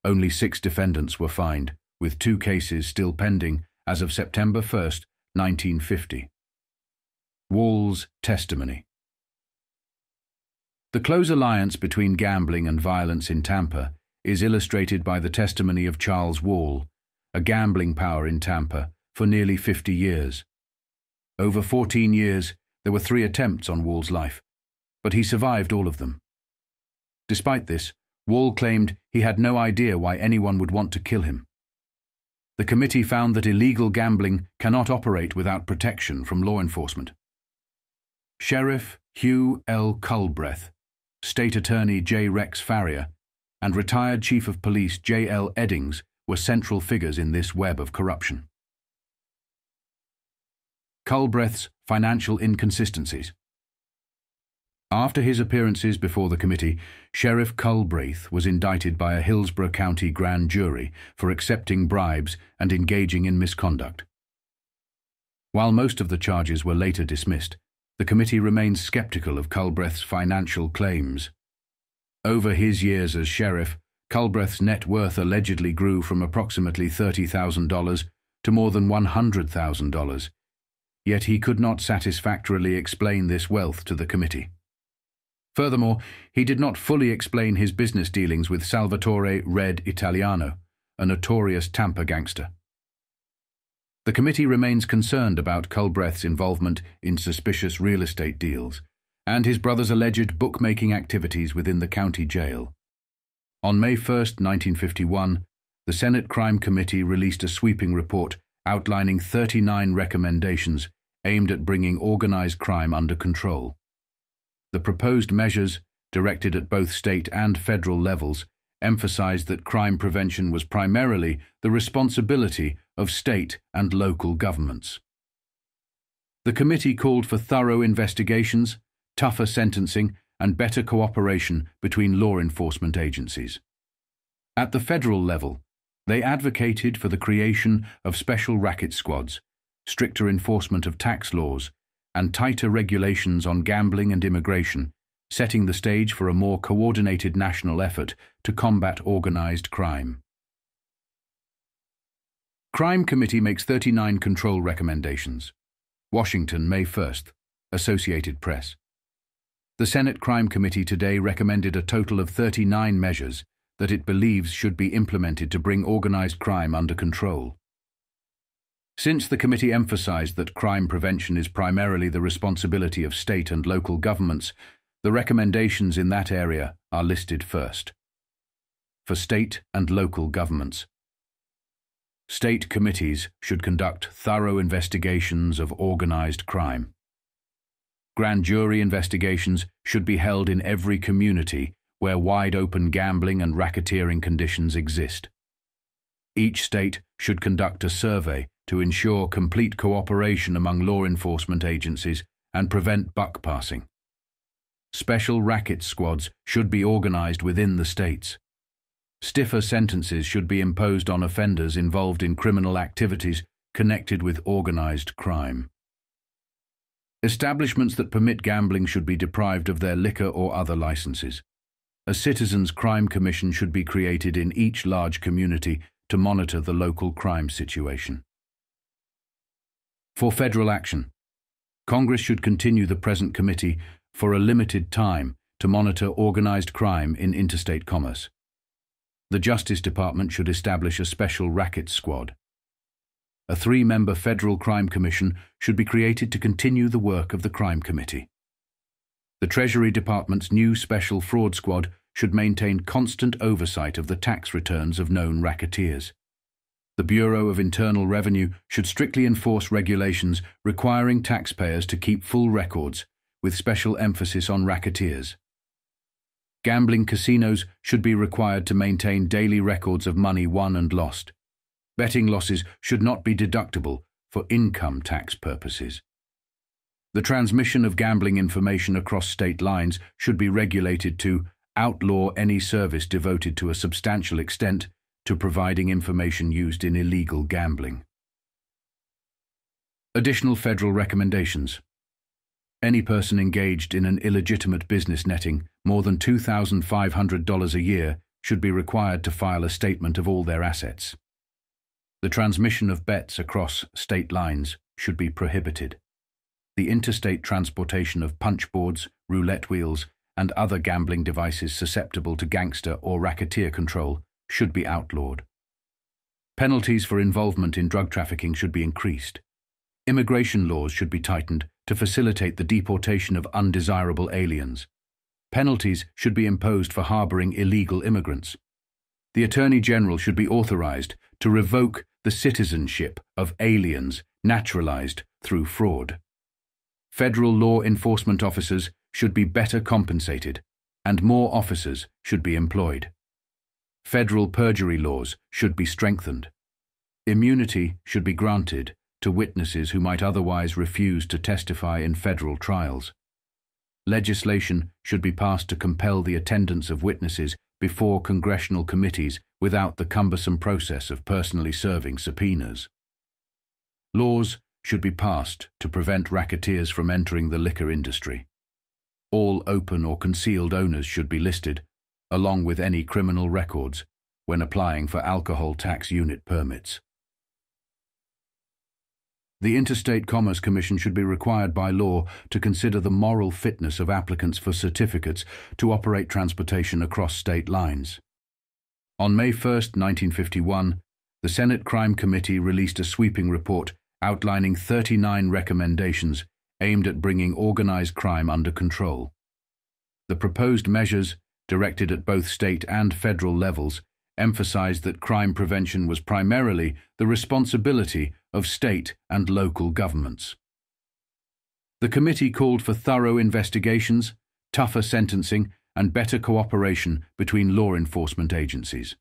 [SPEAKER 1] Only 6 defendants were fined, with 2 cases still pending as of September 1st, 1950. Wall's testimony. The close alliance between gambling and violence in Tampa is illustrated by the testimony of Charles Wall, a gambling power in Tampa, for nearly 50 years. Over 14 years, there were 3 attempts on Wall's life, but he survived all of them. Despite this, Wall claimed he had no idea why anyone would want to kill him. The committee found that illegal gambling cannot operate without protection from law enforcement. Sheriff Hugh L. Culbreth, State Attorney J. Rex Farrier, and retired Chief of Police J. L. Eddings were central figures in this web of corruption. Culbreth's financial inconsistencies. After his appearances before the committee, Sheriff Culbreth was indicted by a Hillsborough County grand jury for accepting bribes and engaging in misconduct. While most of the charges were later dismissed, the committee remained skeptical of Culbreth's financial claims. Over his years as sheriff, Culbreth's net worth allegedly grew from approximately $30,000 to more than $100,000. Yet he could not satisfactorily explain this wealth to the committee. Furthermore, he did not fully explain his business dealings with Salvatore Red Italiano, a notorious Tampa gangster. The committee remains concerned about Culbreth's involvement in suspicious real estate deals and his brother's alleged bookmaking activities within the county jail. On May 1, 1951, the Senate Crime Committee released a sweeping report outlining 39 recommendations aimed at bringing organized crime under control. The proposed measures, directed at both state and federal levels, emphasized that crime prevention was primarily the responsibility of state and local governments. The committee called for thorough investigations, tougher sentencing, and better cooperation between law enforcement agencies. At the federal level, they advocated for the creation of special racket squads, stricter enforcement of tax laws, and tighter regulations on gambling and immigration, setting the stage for a more coordinated national effort to combat organized crime. Crime Committee makes 39 control recommendations. Washington, May 1st, Associated Press. The Senate Crime Committee today recommended a total of 39 measures that it believes should be implemented to bring organized crime under control. Since the committee emphasized that crime prevention is primarily the responsibility of state and local governments, the recommendations in that area are listed first. For state and local governments, state committees should conduct thorough investigations of organized crime. Grand jury investigations should be held in every community where wide-open gambling and racketeering conditions exist. Each state should conduct a survey to ensure complete cooperation among law enforcement agencies and prevent buck passing. Special racket squads should be organized within the states. Stiffer sentences should be imposed on offenders involved in criminal activities connected with organized crime. Establishments that permit gambling should be deprived of their liquor or other licenses. A citizens' crime commission should be created in each large community to monitor the local crime situation. For federal action, Congress should continue the present committee for a limited time to monitor organized crime in interstate commerce. The Justice Department should establish a special racket squad. A 3-member federal crime commission should be created to continue the work of the crime committee. The Treasury Department's new special fraud squad should maintain constant oversight of the tax returns of known racketeers. The Bureau of Internal Revenue should strictly enforce regulations requiring taxpayers to keep full records, with special emphasis on racketeers. Gambling casinos should be required to maintain daily records of money won and lost. Betting losses should not be deductible for income tax purposes. The transmission of gambling information across state lines should be regulated to outlaw any service devoted to a substantial extent to providing information used in illegal gambling. Additional federal recommendations. Any person engaged in an illegitimate business netting more than $2,500 a year should be required to file a statement of all their assets. The transmission of bets across state lines should be prohibited. The interstate transportation of punchboards, roulette wheels, and other gambling devices susceptible to gangster or racketeer control should be outlawed. Penalties for involvement in drug trafficking should be increased. Immigration laws should be tightened to facilitate the deportation of undesirable aliens. Penalties should be imposed for harboring illegal immigrants. The Attorney General should be authorized to revoke the citizenship of aliens naturalized through fraud. Federal law enforcement officers should be better compensated, and more officers should be employed. Federal perjury laws should be strengthened. Immunity should be granted to witnesses who might otherwise refuse to testify in federal trials. Legislation should be passed to compel the attendance of witnesses before congressional committees without the cumbersome process of personally serving subpoenas. Laws should be passed to prevent racketeers from entering the liquor industry. All open or concealed owners should be listed, along with any criminal records, when applying for alcohol tax unit permits. The Interstate Commerce Commission should be required by law to consider the moral fitness of applicants for certificates to operate transportation across state lines. On May 1, 1951, the Senate Crime Committee released a sweeping report outlining 39 recommendations aimed at bringing organized crime under control. The proposed measures, directed at both state and federal levels, emphasized that crime prevention was primarily the responsibility of state and local governments. The committee called for thorough investigations, tougher sentencing, and better cooperation between law enforcement agencies.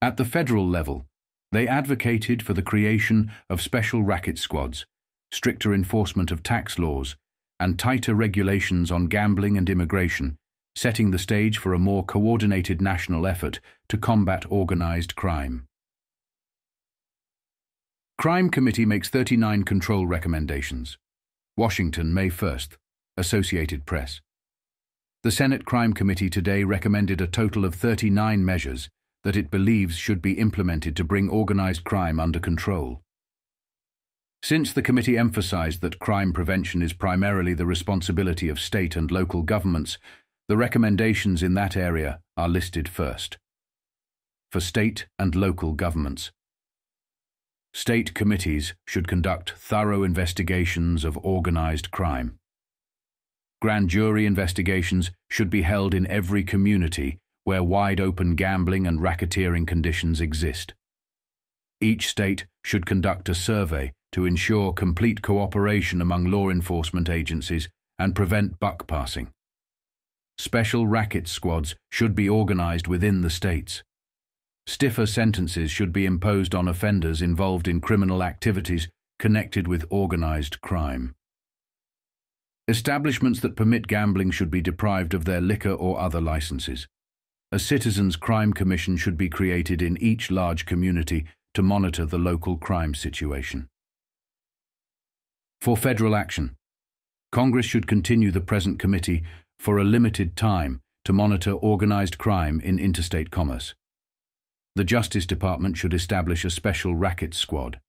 [SPEAKER 1] At the federal level, they advocated for the creation of special racket squads, stricter enforcement of tax laws, and tighter regulations on gambling and immigration, setting the stage for a more coordinated national effort to combat organized crime. Crime Committee makes 39 control recommendations. Washington, May 1st, Associated Press. The Senate Crime Committee today recommended a total of 39 measures that it believes should be implemented to bring organized crime under control. Since the committee emphasized that crime prevention is primarily the responsibility of state and local governments, the recommendations in that area are listed first. For state and local governments, state committees should conduct thorough investigations of organized crime. Grand jury investigations should be held in every community where wide-open gambling and racketeering conditions exist. Each state should conduct a survey to ensure complete cooperation among law enforcement agencies and prevent buck passing. Special racket squads should be organized within the states. Stiffer sentences should be imposed on offenders involved in criminal activities connected with organized crime. Establishments that permit gambling should be deprived of their liquor or other licenses. A citizens' crime commission should be created in each large community to monitor the local crime situation. For federal action, Congress should continue the present committee for a limited time to monitor organized crime in interstate commerce. The Justice Department should establish a special racket squad.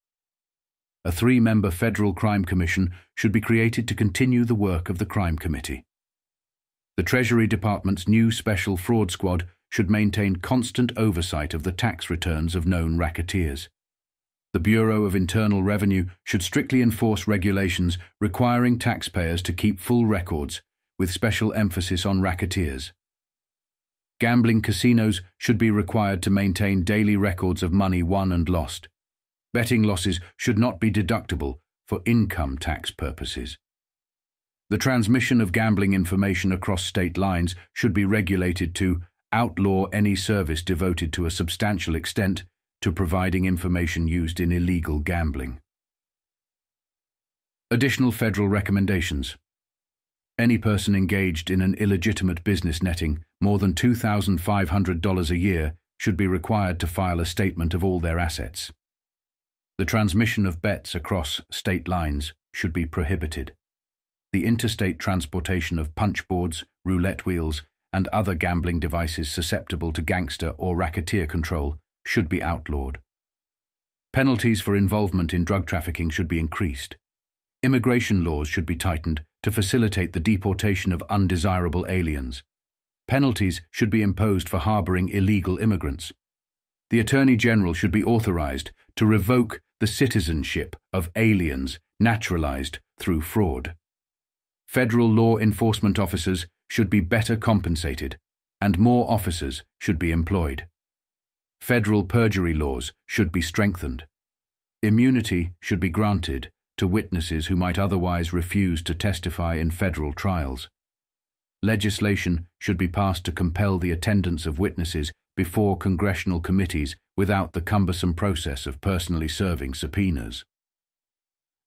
[SPEAKER 1] A 3-member federal crime commission should be created to continue the work of the crime committee. The Treasury Department's new special fraud squad should maintain constant oversight of the tax returns of known racketeers. The Bureau of Internal Revenue should strictly enforce regulations requiring taxpayers to keep full records, with special emphasis on racketeers. Gambling casinos should be required to maintain daily records of money won and lost. Betting losses should not be deductible for income tax purposes. The transmission of gambling information across state lines should be regulated to outlaw any service devoted to a substantial extent to providing information used in illegal gambling. Additional federal recommendations. Any person engaged in an illegitimate business netting more than $2,500 a year should be required to file a statement of all their assets. The transmission of bets across state lines should be prohibited. The interstate transportation of punchboards, roulette wheels, and other gambling devices susceptible to gangster or racketeer control should be outlawed. Penalties for involvement in drug trafficking should be increased. Immigration laws should be tightened to facilitate the deportation of undesirable aliens. Penalties should be imposed for harboring illegal immigrants. The Attorney General should be authorized to revoke the citizenship of aliens naturalized through fraud. Federal law enforcement officers should be better compensated, and more officers should be employed. Federal perjury laws should be strengthened. Immunity should be granted to witnesses who might otherwise refuse to testify in federal trials. Legislation should be passed to compel the attendance of witnesses before congressional committees without the cumbersome process of personally serving subpoenas.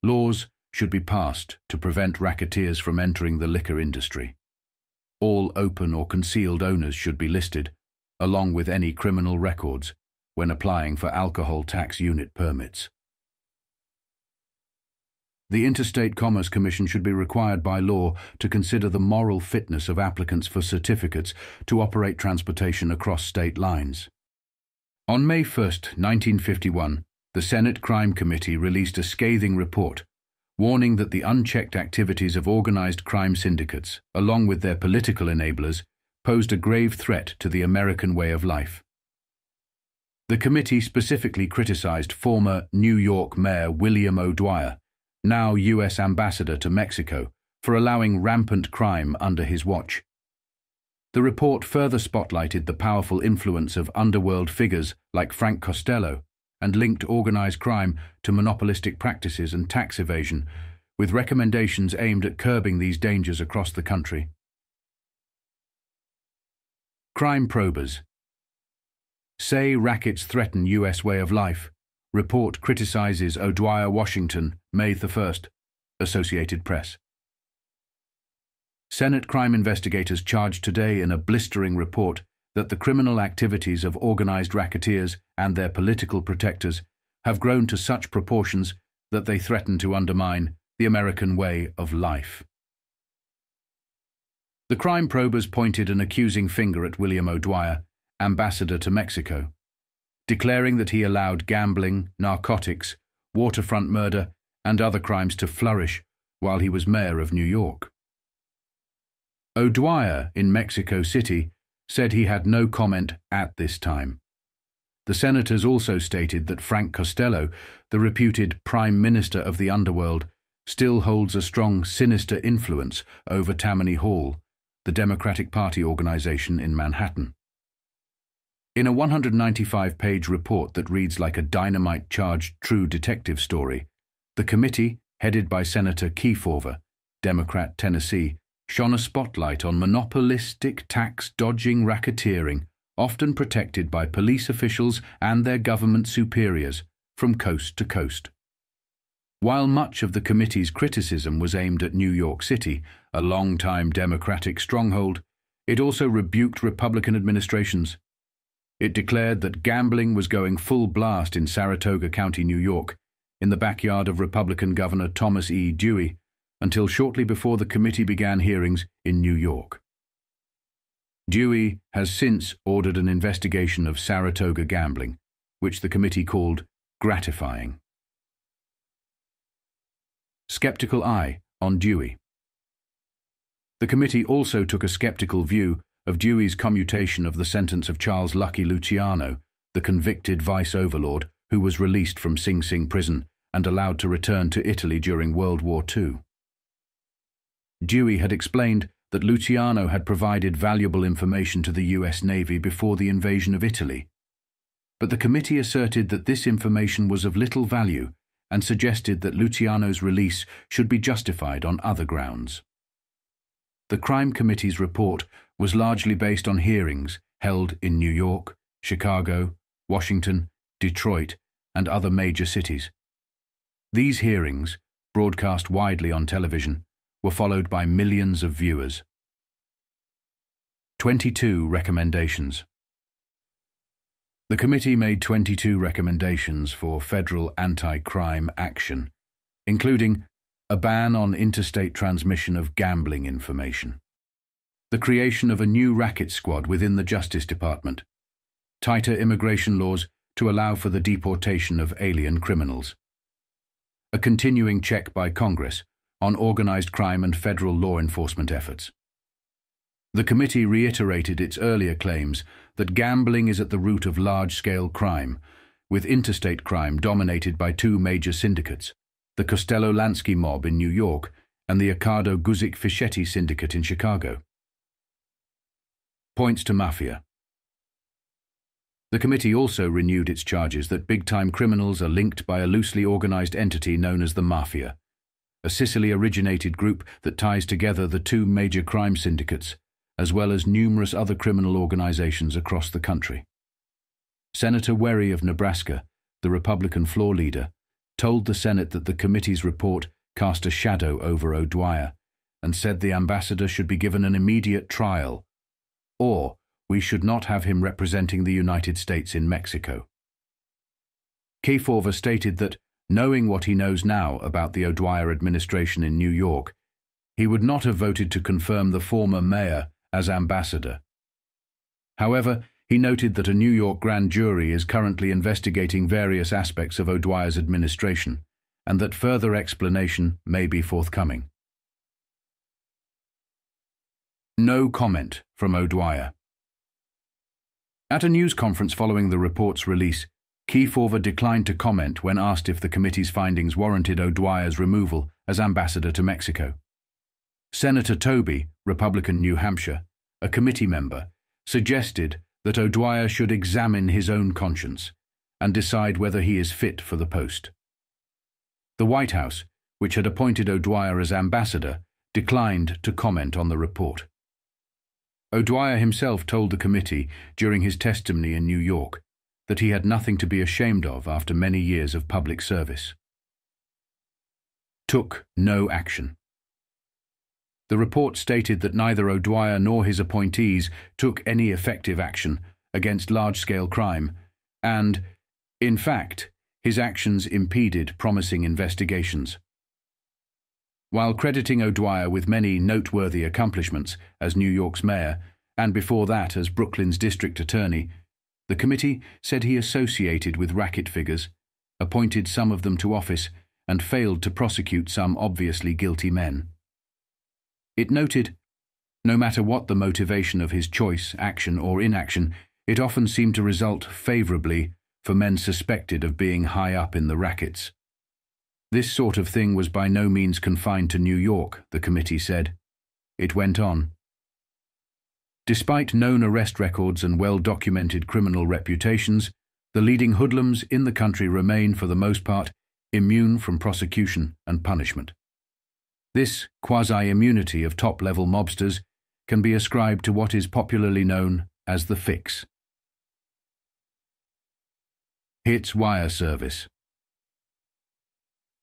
[SPEAKER 1] Laws should be passed to prevent racketeers from entering the liquor industry. All open or concealed owners should be listed, along with any criminal records, when applying for alcohol tax unit permits. The Interstate Commerce Commission should be required by law to consider the moral fitness of applicants for certificates to operate transportation across state lines. On May 1, 1951, the Senate Crime Committee released a scathing report warning that the unchecked activities of organized crime syndicates, along with their political enablers, posed a grave threat to the American way of life. The committee specifically criticized former New York Mayor William O'Dwyer, now U.S. Ambassador to Mexico, for allowing rampant crime under his watch. The report further spotlighted the powerful influence of underworld figures like Frank Costello and linked organized crime to monopolistic practices and tax evasion, with recommendations aimed at curbing these dangers across the country. Crime probers. Say rackets threaten U.S. way of life. Report criticizes O'Dwyer, Washington, May 1, Associated Press. Senate crime investigators charged today in a blistering report that the criminal activities of organized racketeers and their political protectors have grown to such proportions that they threaten to undermine the American way of life. The crime probers pointed an accusing finger at William O'Dwyer, ambassador to Mexico, declaring that he allowed gambling, narcotics, waterfront murder, and other crimes to flourish while he was mayor of New York. O'Dwyer in Mexico City said he had no comment at this time. The senators also stated that Frank Costello, the reputed prime minister of the underworld, still holds a strong, sinister influence over Tammany Hall, the Democratic Party organization in Manhattan. In a 195-page report that reads like a dynamite-charged true detective story, the committee, headed by Senator Kefauver, Democrat, Tennessee, shone a spotlight on monopolistic tax-dodging racketeering, often protected by police officials and their government superiors, from coast to coast. While much of the committee's criticism was aimed at New York City, a long-time Democratic stronghold, it also rebuked Republican administrations. It declared that gambling was going full blast in Saratoga County, New York, in the backyard of Republican Governor Thomas E. Dewey, until shortly before the committee began hearings in New York. Dewey has since ordered an investigation of Saratoga gambling, which the committee called gratifying. Skeptical eye on Dewey. The committee also took a skeptical view of Dewey's commutation of the sentence of Charles Lucky Luciano, the convicted vice overlord who was released from Sing Sing prison and allowed to return to Italy during World War II. Dewey had explained that Luciano had provided valuable information to the US Navy before the invasion of Italy, but the committee asserted that this information was of little value and suggested that Luciano's release should be justified on other grounds. The Crime Committee's report was largely based on hearings held in New York, Chicago, Washington, Detroit, and other major cities. These hearings, broadcast widely on television, were followed by millions of viewers. 22 recommendations. The committee made 22 recommendations for federal anti-crime action, including a ban on interstate transmission of gambling information, the creation of a new racket squad within the Justice Department, tighter immigration laws to allow for the deportation of alien criminals, a continuing check by Congress on organized crime and federal law enforcement efforts. The committee reiterated its earlier claims that gambling is at the root of large-scale crime, with interstate crime dominated by two major syndicates, the Costello-Lansky mob in New York and the Accardo-Guzik-Fischetti syndicate in Chicago. Points to Mafia. The committee also renewed its charges that big-time criminals are linked by a loosely organized entity known as the Mafia, a Sicily-originated group that ties together the two major crime syndicates, as well as numerous other criminal organizations across the country. Senator Wherry of Nebraska, the Republican floor leader, told the Senate that the committee's report cast a shadow over O'Dwyer and said the ambassador should be given an immediate trial, or we should not have him representing the United States in Mexico. Kefauver stated that, knowing what he knows now about the O'Dwyer administration in New York, he would not have voted to confirm the former mayor as ambassador. However, he noted that a New York grand jury is currently investigating various aspects of O'Dwyer's administration, and that further explanation may be forthcoming. No comment from O'Dwyer. At a news conference following the report's release, Kefauver declined to comment when asked if the committee's findings warranted O'Dwyer's removal as ambassador to Mexico. Senator Toby, Republican New Hampshire, a committee member, suggested that O'Dwyer should examine his own conscience and decide whether he is fit for the post. The White House, which had appointed O'Dwyer as ambassador, declined to comment on the report. O'Dwyer himself told the committee during his testimony in New York that he had nothing to be ashamed of after many years of public service. Took no action. The report stated that neither O'Dwyer nor his appointees took any effective action against large-scale crime, and, in fact, his actions impeded promising investigations. While crediting O'Dwyer with many noteworthy accomplishments as New York's mayor, and before that as Brooklyn's district attorney, the committee said he associated with racket figures, appointed some of them to office, and failed to prosecute some obviously guilty men. It noted, no matter what the motivation of his choice, action or inaction, it often seemed to result favorably for men suspected of being high up in the rackets. This sort of thing was by no means confined to New York, the committee said. It went on. Despite known arrest records and well-documented criminal reputations, the leading hoodlums in the country remain, for the most part, immune from prosecution and punishment. This quasi-immunity of top-level mobsters can be ascribed to what is popularly known as the fix. HIT's wire service.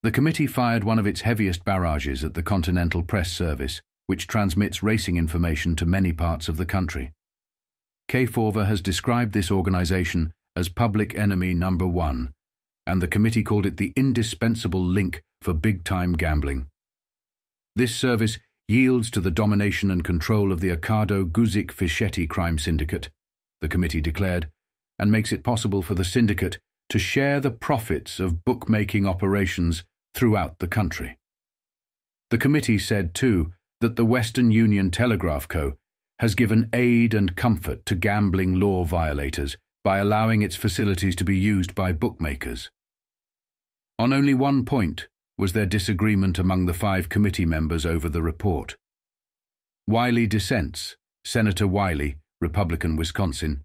[SPEAKER 1] The committee fired one of its heaviest barrages at the Continental Press Service, which transmits racing information to many parts of the country. K4 has described this organization as public enemy number one, and the committee called it the indispensable link for big-time gambling. This service yields to the domination and control of the Accardo Guzik Fischetti crime syndicate, the committee declared, and makes it possible for the syndicate to share the profits of bookmaking operations throughout the country. The committee said, too, that the Western Union Telegraph Co. has given aid and comfort to gambling law violators by allowing its facilities to be used by bookmakers. On only one point was there disagreement among the 5 committee members over the report. Wiley dissents. Senator Wiley, Republican Wisconsin,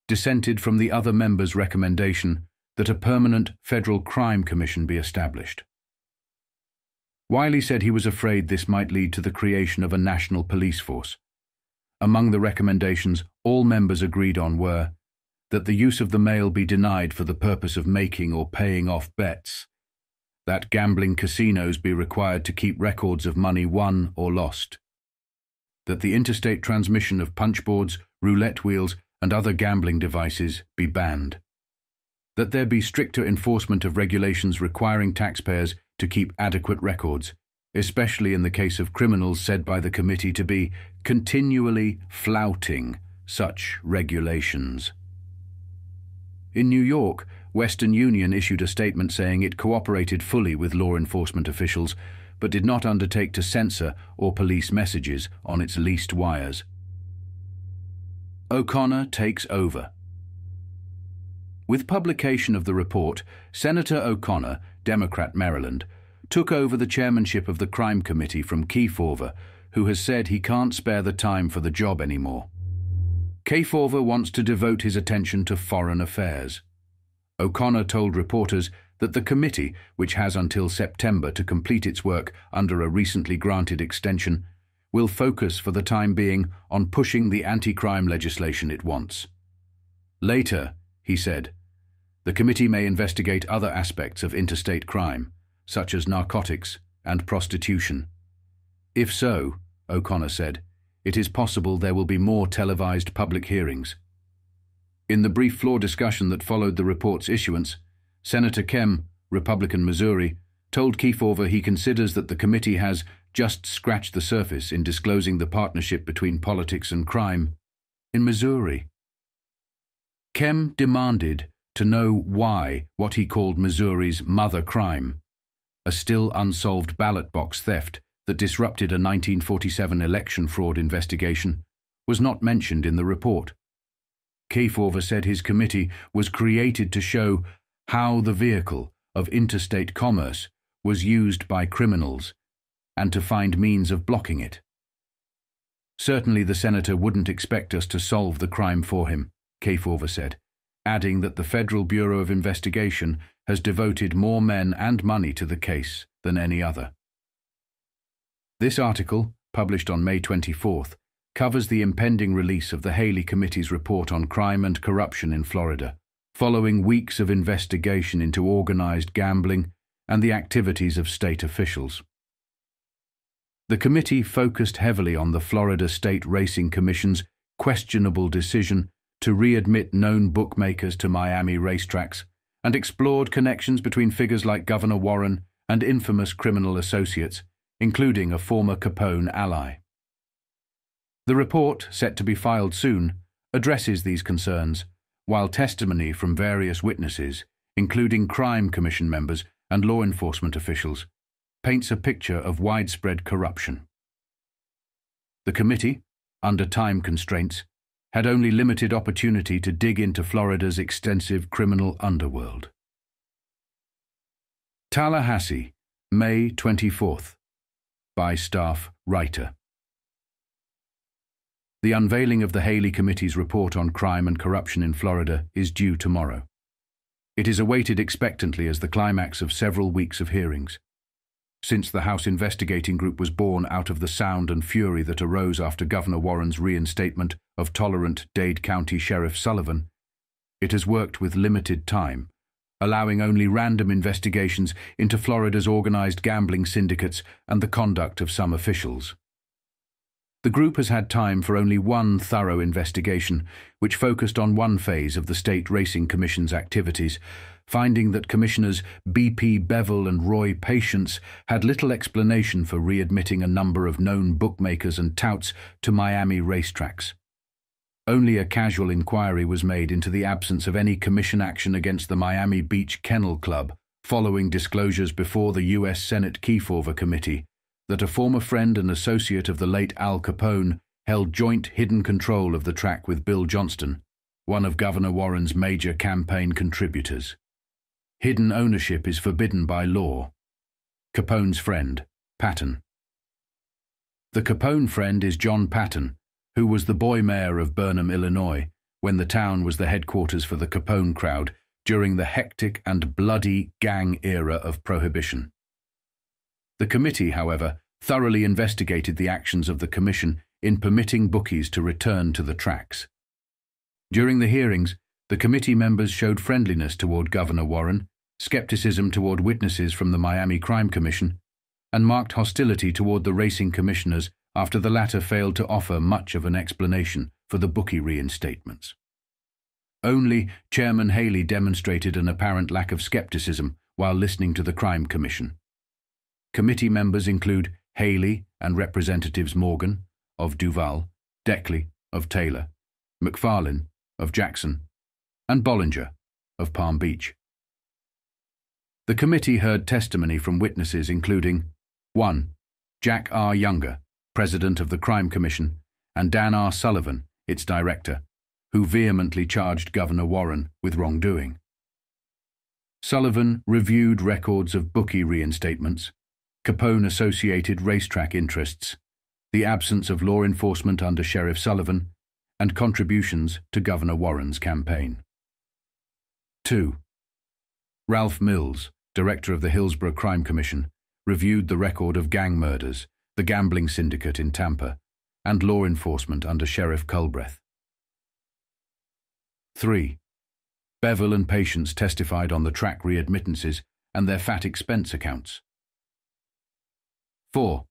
[SPEAKER 1] dissented from the other members' recommendation that a permanent federal crime commission be established. Wiley said he was afraid this might lead to the creation of a national police force. Among the recommendations all members agreed on were that the use of the mail be denied for the purpose of making or paying off bets, that gambling casinos be required to keep records of money won or lost, that the interstate transmission of punchboards, roulette wheels, and other gambling devices be banned, that there be stricter enforcement of regulations requiring taxpayers to keep adequate records, especially in the case of criminals said by the committee to be continually flouting such regulations. In New York, Western Union issued a statement saying it cooperated fully with law enforcement officials, but did not undertake to censor or police messages on its leased wires. O'Connor takes over. With publication of the report, Senator O'Connor, Democrat Maryland, took over the chairmanship of the crime committee from Kefauver, who has said he can't spare the time for the job anymore. Kefauver wants to devote his attention to foreign affairs. O'Connor told reporters that the committee, which has until September to complete its work under a recently granted extension, will focus for the time being on pushing the anti-crime legislation it wants. Later, he said, the committee may investigate other aspects of interstate crime, such as narcotics and prostitution. If so, O'Connor said, it is possible there will be more televised public hearings. In the brief floor discussion that followed the report's issuance, Senator Kem, Republican Missouri, told Kefauver he considers that the committee has just scratched the surface in disclosing the partnership between politics and crime in Missouri. Kem demanded to know why what he called Missouri's mother crime, a still unsolved ballot box theft that disrupted a 1947 election fraud investigation, was not mentioned in the report. Kefauver said his committee was created to show how the vehicle of interstate commerce was used by criminals and to find means of blocking it. Certainly the senator wouldn't expect us to solve the crime for him, Kefauver said, adding that the Federal Bureau of Investigation has devoted more men and money to the case than any other. This article, published on May 24th, covers the impending release of the Haley Committee's report on crime and corruption in Florida, following weeks of investigation into organized gambling and the activities of state officials. The committee focused heavily on the Florida State Racing Commission's questionable decision to readmit known bookmakers to Miami racetracks and explored connections between figures like Governor Warren and infamous criminal associates, including a former Capone ally. The report, set to be filed soon, addresses these concerns, while testimony from various witnesses, including crime commission members and law enforcement officials, paints a picture of widespread corruption. The committee, under time constraints, had only limited opportunity to dig into Florida's extensive criminal underworld. Tallahassee, May 24th, by staff writer. The unveiling of the Haley Committee's report on crime and corruption in Florida is due tomorrow. It is awaited expectantly as the climax of several weeks of hearings. Since the House investigating group was born out of the sound and fury that arose after Governor Warren's reinstatement of tolerant Dade County Sheriff Sullivan, it has worked with limited time, allowing only random investigations into Florida's organized gambling syndicates and the conduct of some officials. The group has had time for only one thorough investigation, which focused on one phase of the State Racing Commission's activities, finding that Commissioners B.P. Bevel and Roy Patience had little explanation for readmitting a number of known bookmakers and touts to Miami racetracks. Only a casual inquiry was made into the absence of any commission action against the Miami Beach Kennel Club, following disclosures before the U.S. Senate Kefauver Committee that a former friend and associate of the late Al Capone held joint hidden control of the track with Bill Johnston, one of Governor Warren's major campaign contributors. Hidden ownership is forbidden by law. Capone's friend, Patton. The Capone friend is John Patton, who was the boy mayor of Burnham, Illinois, when the town was the headquarters for the Capone crowd during the hectic and bloody gang era of Prohibition. The committee, however, thoroughly investigated the actions of the commission in permitting bookies to return to the tracks. During the hearings, the committee members showed friendliness toward Governor Warren, skepticism toward witnesses from the Miami Crime Commission, and marked hostility toward the racing commissioners after the latter failed to offer much of an explanation for the bookie reinstatements. Only Chairman Haley demonstrated an apparent lack of skepticism while listening to the Crime Commission. Committee members include Haley and Representatives Morgan of Duval, Deckley of Taylor, McFarlane of Jackson, and Bollinger of Palm Beach. The committee heard testimony from witnesses including 1. Jack R. Younger, President of the Crime Commission, and Dan R. Sullivan, its director, who vehemently charged Governor Warren with wrongdoing. Sullivan reviewed records of bookie reinstatements, Capone-associated racetrack interests, the absence of law enforcement under Sheriff Sullivan, and contributions to Governor Warren's campaign. 2. Ralph Mills, director of the Hillsborough Crime Commission, reviewed the record of gang murders, the gambling syndicate in Tampa, and law enforcement under Sheriff Culbreth. 3. Bevel and Patience testified on the track readmittances and their fat expense accounts. 4.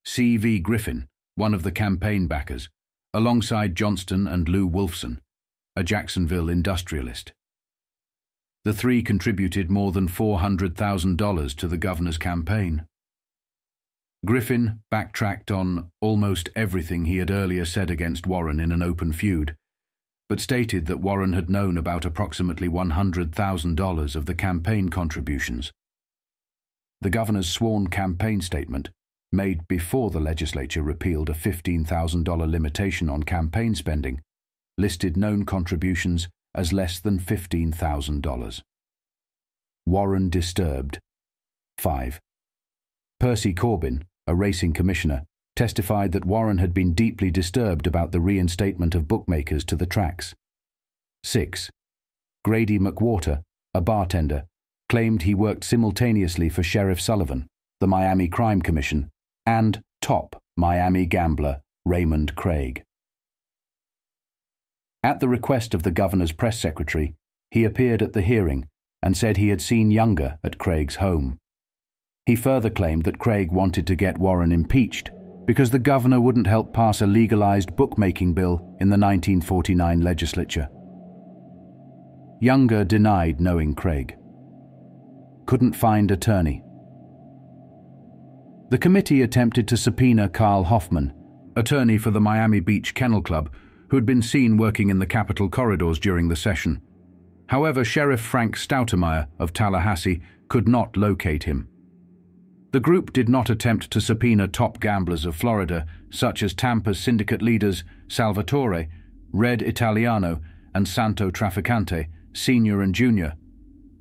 [SPEAKER 1] C.V. Griffin, one of the campaign backers, alongside Johnston and Lou Wolfson, a Jacksonville industrialist. The three contributed more than $400,000 to the governor's campaign. Griffin backtracked on almost everything he had earlier said against Warren in an open feud, but stated that Warren had known about approximately $100,000 of the campaign contributions. The governor's sworn campaign statement, made before the legislature repealed a $15,000 limitation on campaign spending, listed known contributions as less than $15,000. Warren disturbed. 5. Percy Corbin, a racing commissioner, testified that Warren had been deeply disturbed about the reinstatement of bookmakers to the tracks. 6. Grady McWhorter, a bartender, claimed he worked simultaneously for Sheriff Sullivan, the Miami Crime Commission, and top Miami gambler Raymond Craig. At the request of the governor's press secretary, he appeared at the hearing and said he had seen Younger at Craig's home. He further claimed that Craig wanted to get Warren impeached because the governor wouldn't help pass a legalized bookmaking bill in the 1949 legislature. Younger denied knowing Craig. Couldn't find attorney. The committee attempted to subpoena Carl Hoffman, attorney for the Miami Beach Kennel Club, who had been seen working in the Capitol corridors during the session. However, Sheriff Frank Stoutemeyer of Tallahassee could not locate him. The group did not attempt to subpoena top gamblers of Florida, such as Tampa's syndicate leaders Salvatore, Red Italiano, and Santo Trafficante, Sr. and Jr.,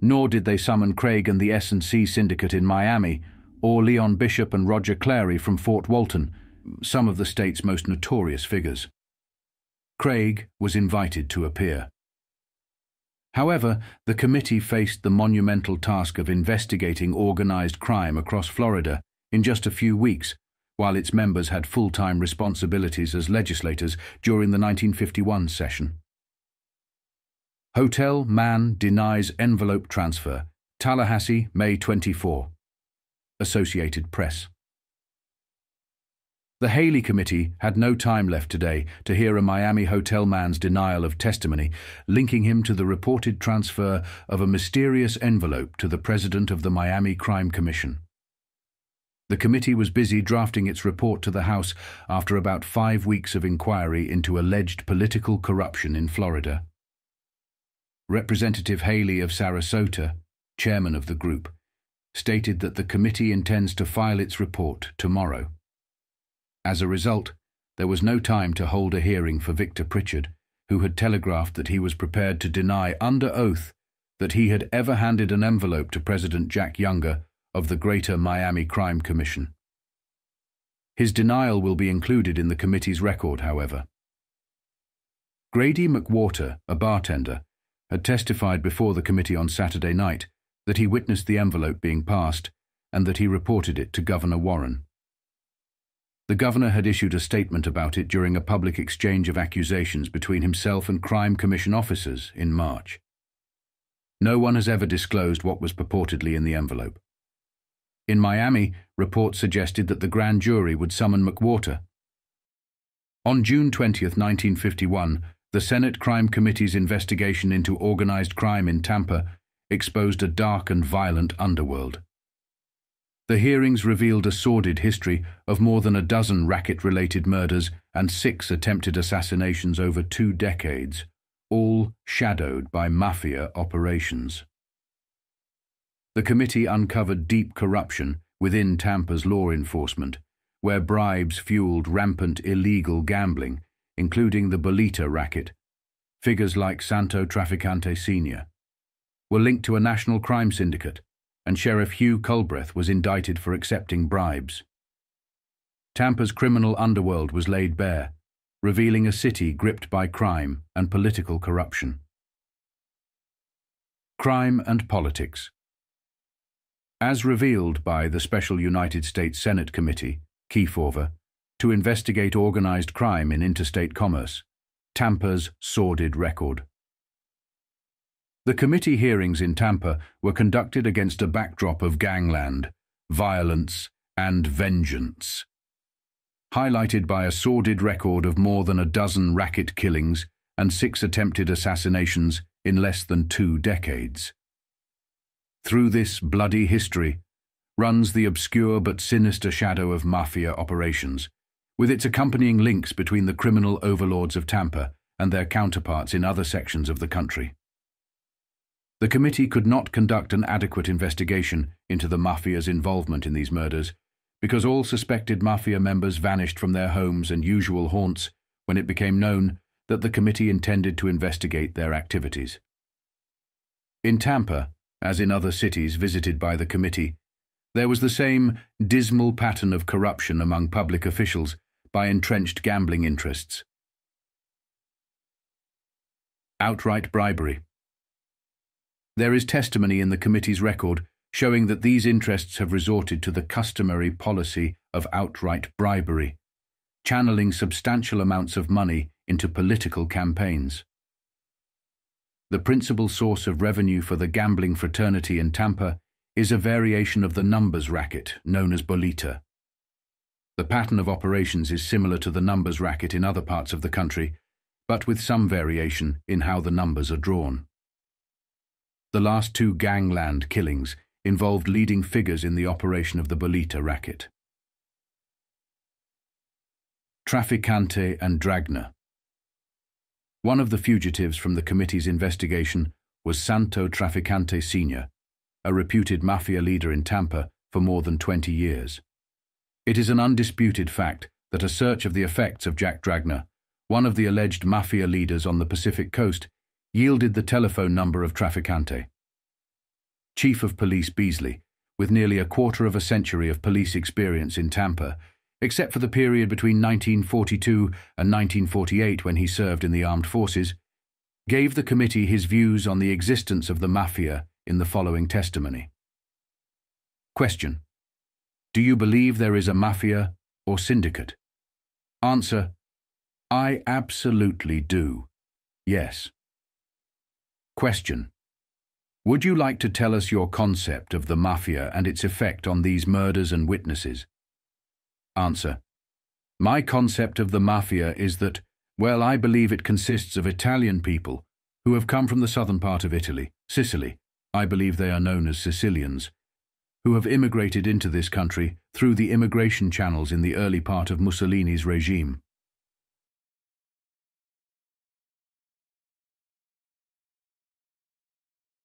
[SPEAKER 1] nor did they summon Craig and the S&C syndicate in Miami, or Leon Bishop and Roger Clary from Fort Walton, some of the state's most notorious figures. Craig was invited to appear. However, the committee faced the monumental task of investigating organized crime across Florida in just a few weeks, while its members had full-time responsibilities as legislators during the 1951 session. Hotel man denies envelope transfer. Tallahassee, May 24. Associated Press. The Haley Committee had no time left today to hear a Miami hotel man's denial of testimony, linking him to the reported transfer of a mysterious envelope to the president of the Miami Crime Commission. The committee was busy drafting its report to the House after about 5 weeks of inquiry into alleged political corruption in Florida. Representative Haley of Sarasota, chairman of the group, stated that the committee intends to file its report tomorrow. As a result, there was no time to hold a hearing for Victor Pritchard, who had telegraphed that he was prepared to deny under oath that he had ever handed an envelope to President Jack Younger of the Greater Miami Crime Commission. His denial will be included in the committee's record, however. Grady McWhorter, a bartender, had testified before the committee on Saturday night that he witnessed the envelope being passed and that he reported it to Governor Warren. The governor had issued a statement about it during a public exchange of accusations between himself and Crime Commission officers in March. No one has ever disclosed what was purportedly in the envelope. In Miami, reports suggested that the grand jury would summon McWhorter. On June 20, 1951, the Senate Crime Committee's investigation into organized crime in Tampa exposed a dark and violent underworld. The hearings revealed a sordid history of more than a dozen racket-related murders and 6 attempted assassinations over 2 decades, all shadowed by Mafia operations. The committee uncovered deep corruption within Tampa's law enforcement, where bribes fueled rampant illegal gambling, including the Bolita racket. Figures like Santo Trafficante Sr. were linked to a national crime syndicate, and Sheriff Hugh Culbreth was indicted for accepting bribes. Tampa's criminal underworld was laid bare, revealing a city gripped by crime and political corruption. Crime and politics. As revealed by the Special United States Senate Committee, Kefauver, to investigate organized crime in interstate commerce, Tampa's sordid record. The committee hearings in Tampa were conducted against a backdrop of gangland, violence, and vengeance, highlighted by a sordid record of more than a dozen racket killings and 6 attempted assassinations in less than 2 decades. Through this bloody history runs the obscure but sinister shadow of Mafia operations, with its accompanying links between the criminal overlords of Tampa and their counterparts in other sections of the country. The committee could not conduct an adequate investigation into the Mafia's involvement in these murders because all suspected Mafia members vanished from their homes and usual haunts when it became known that the committee intended to investigate their activities. In Tampa, as in other cities visited by the committee, there was the same dismal pattern of corruption among public officials by entrenched gambling interests. Outright bribery. There is testimony in the committee's record showing that these interests have resorted to the customary policy of outright bribery, channeling substantial amounts of money into political campaigns. The principal source of revenue for the gambling fraternity in Tampa is a variation of the numbers racket known as Bolita. The pattern of operations is similar to the numbers racket in other parts of the country, but with some variation in how the numbers are drawn. The last 2 gangland killings involved leading figures in the operation of the Bolita racket. Trafficante and Dragna. One of the fugitives from the committee's investigation was Santo Trafficante Sr., a reputed Mafia leader in Tampa for more than 20 years. It is an undisputed fact that a search of the effects of Jack Dragna, one of the alleged Mafia leaders on the Pacific coast, yielded the telephone number of Trafficante. Chief of Police Beasley, with nearly a quarter of a century of police experience in Tampa, except for the period between 1942 and 1948 when he served in the armed forces, gave the committee his views on the existence of the Mafia in the following testimony. Question: do you believe there is a Mafia or syndicate? Answer: I absolutely do. Yes. Question: would you like to tell us your concept of the Mafia and its effect on these murders and witnesses? Answer: my concept of the Mafia is that, well, I believe it consists of Italian people who have come from the southern part of Italy, Sicily. I believe they are known as Sicilians, who have immigrated into this country through the immigration channels in the early part of Mussolini's regime.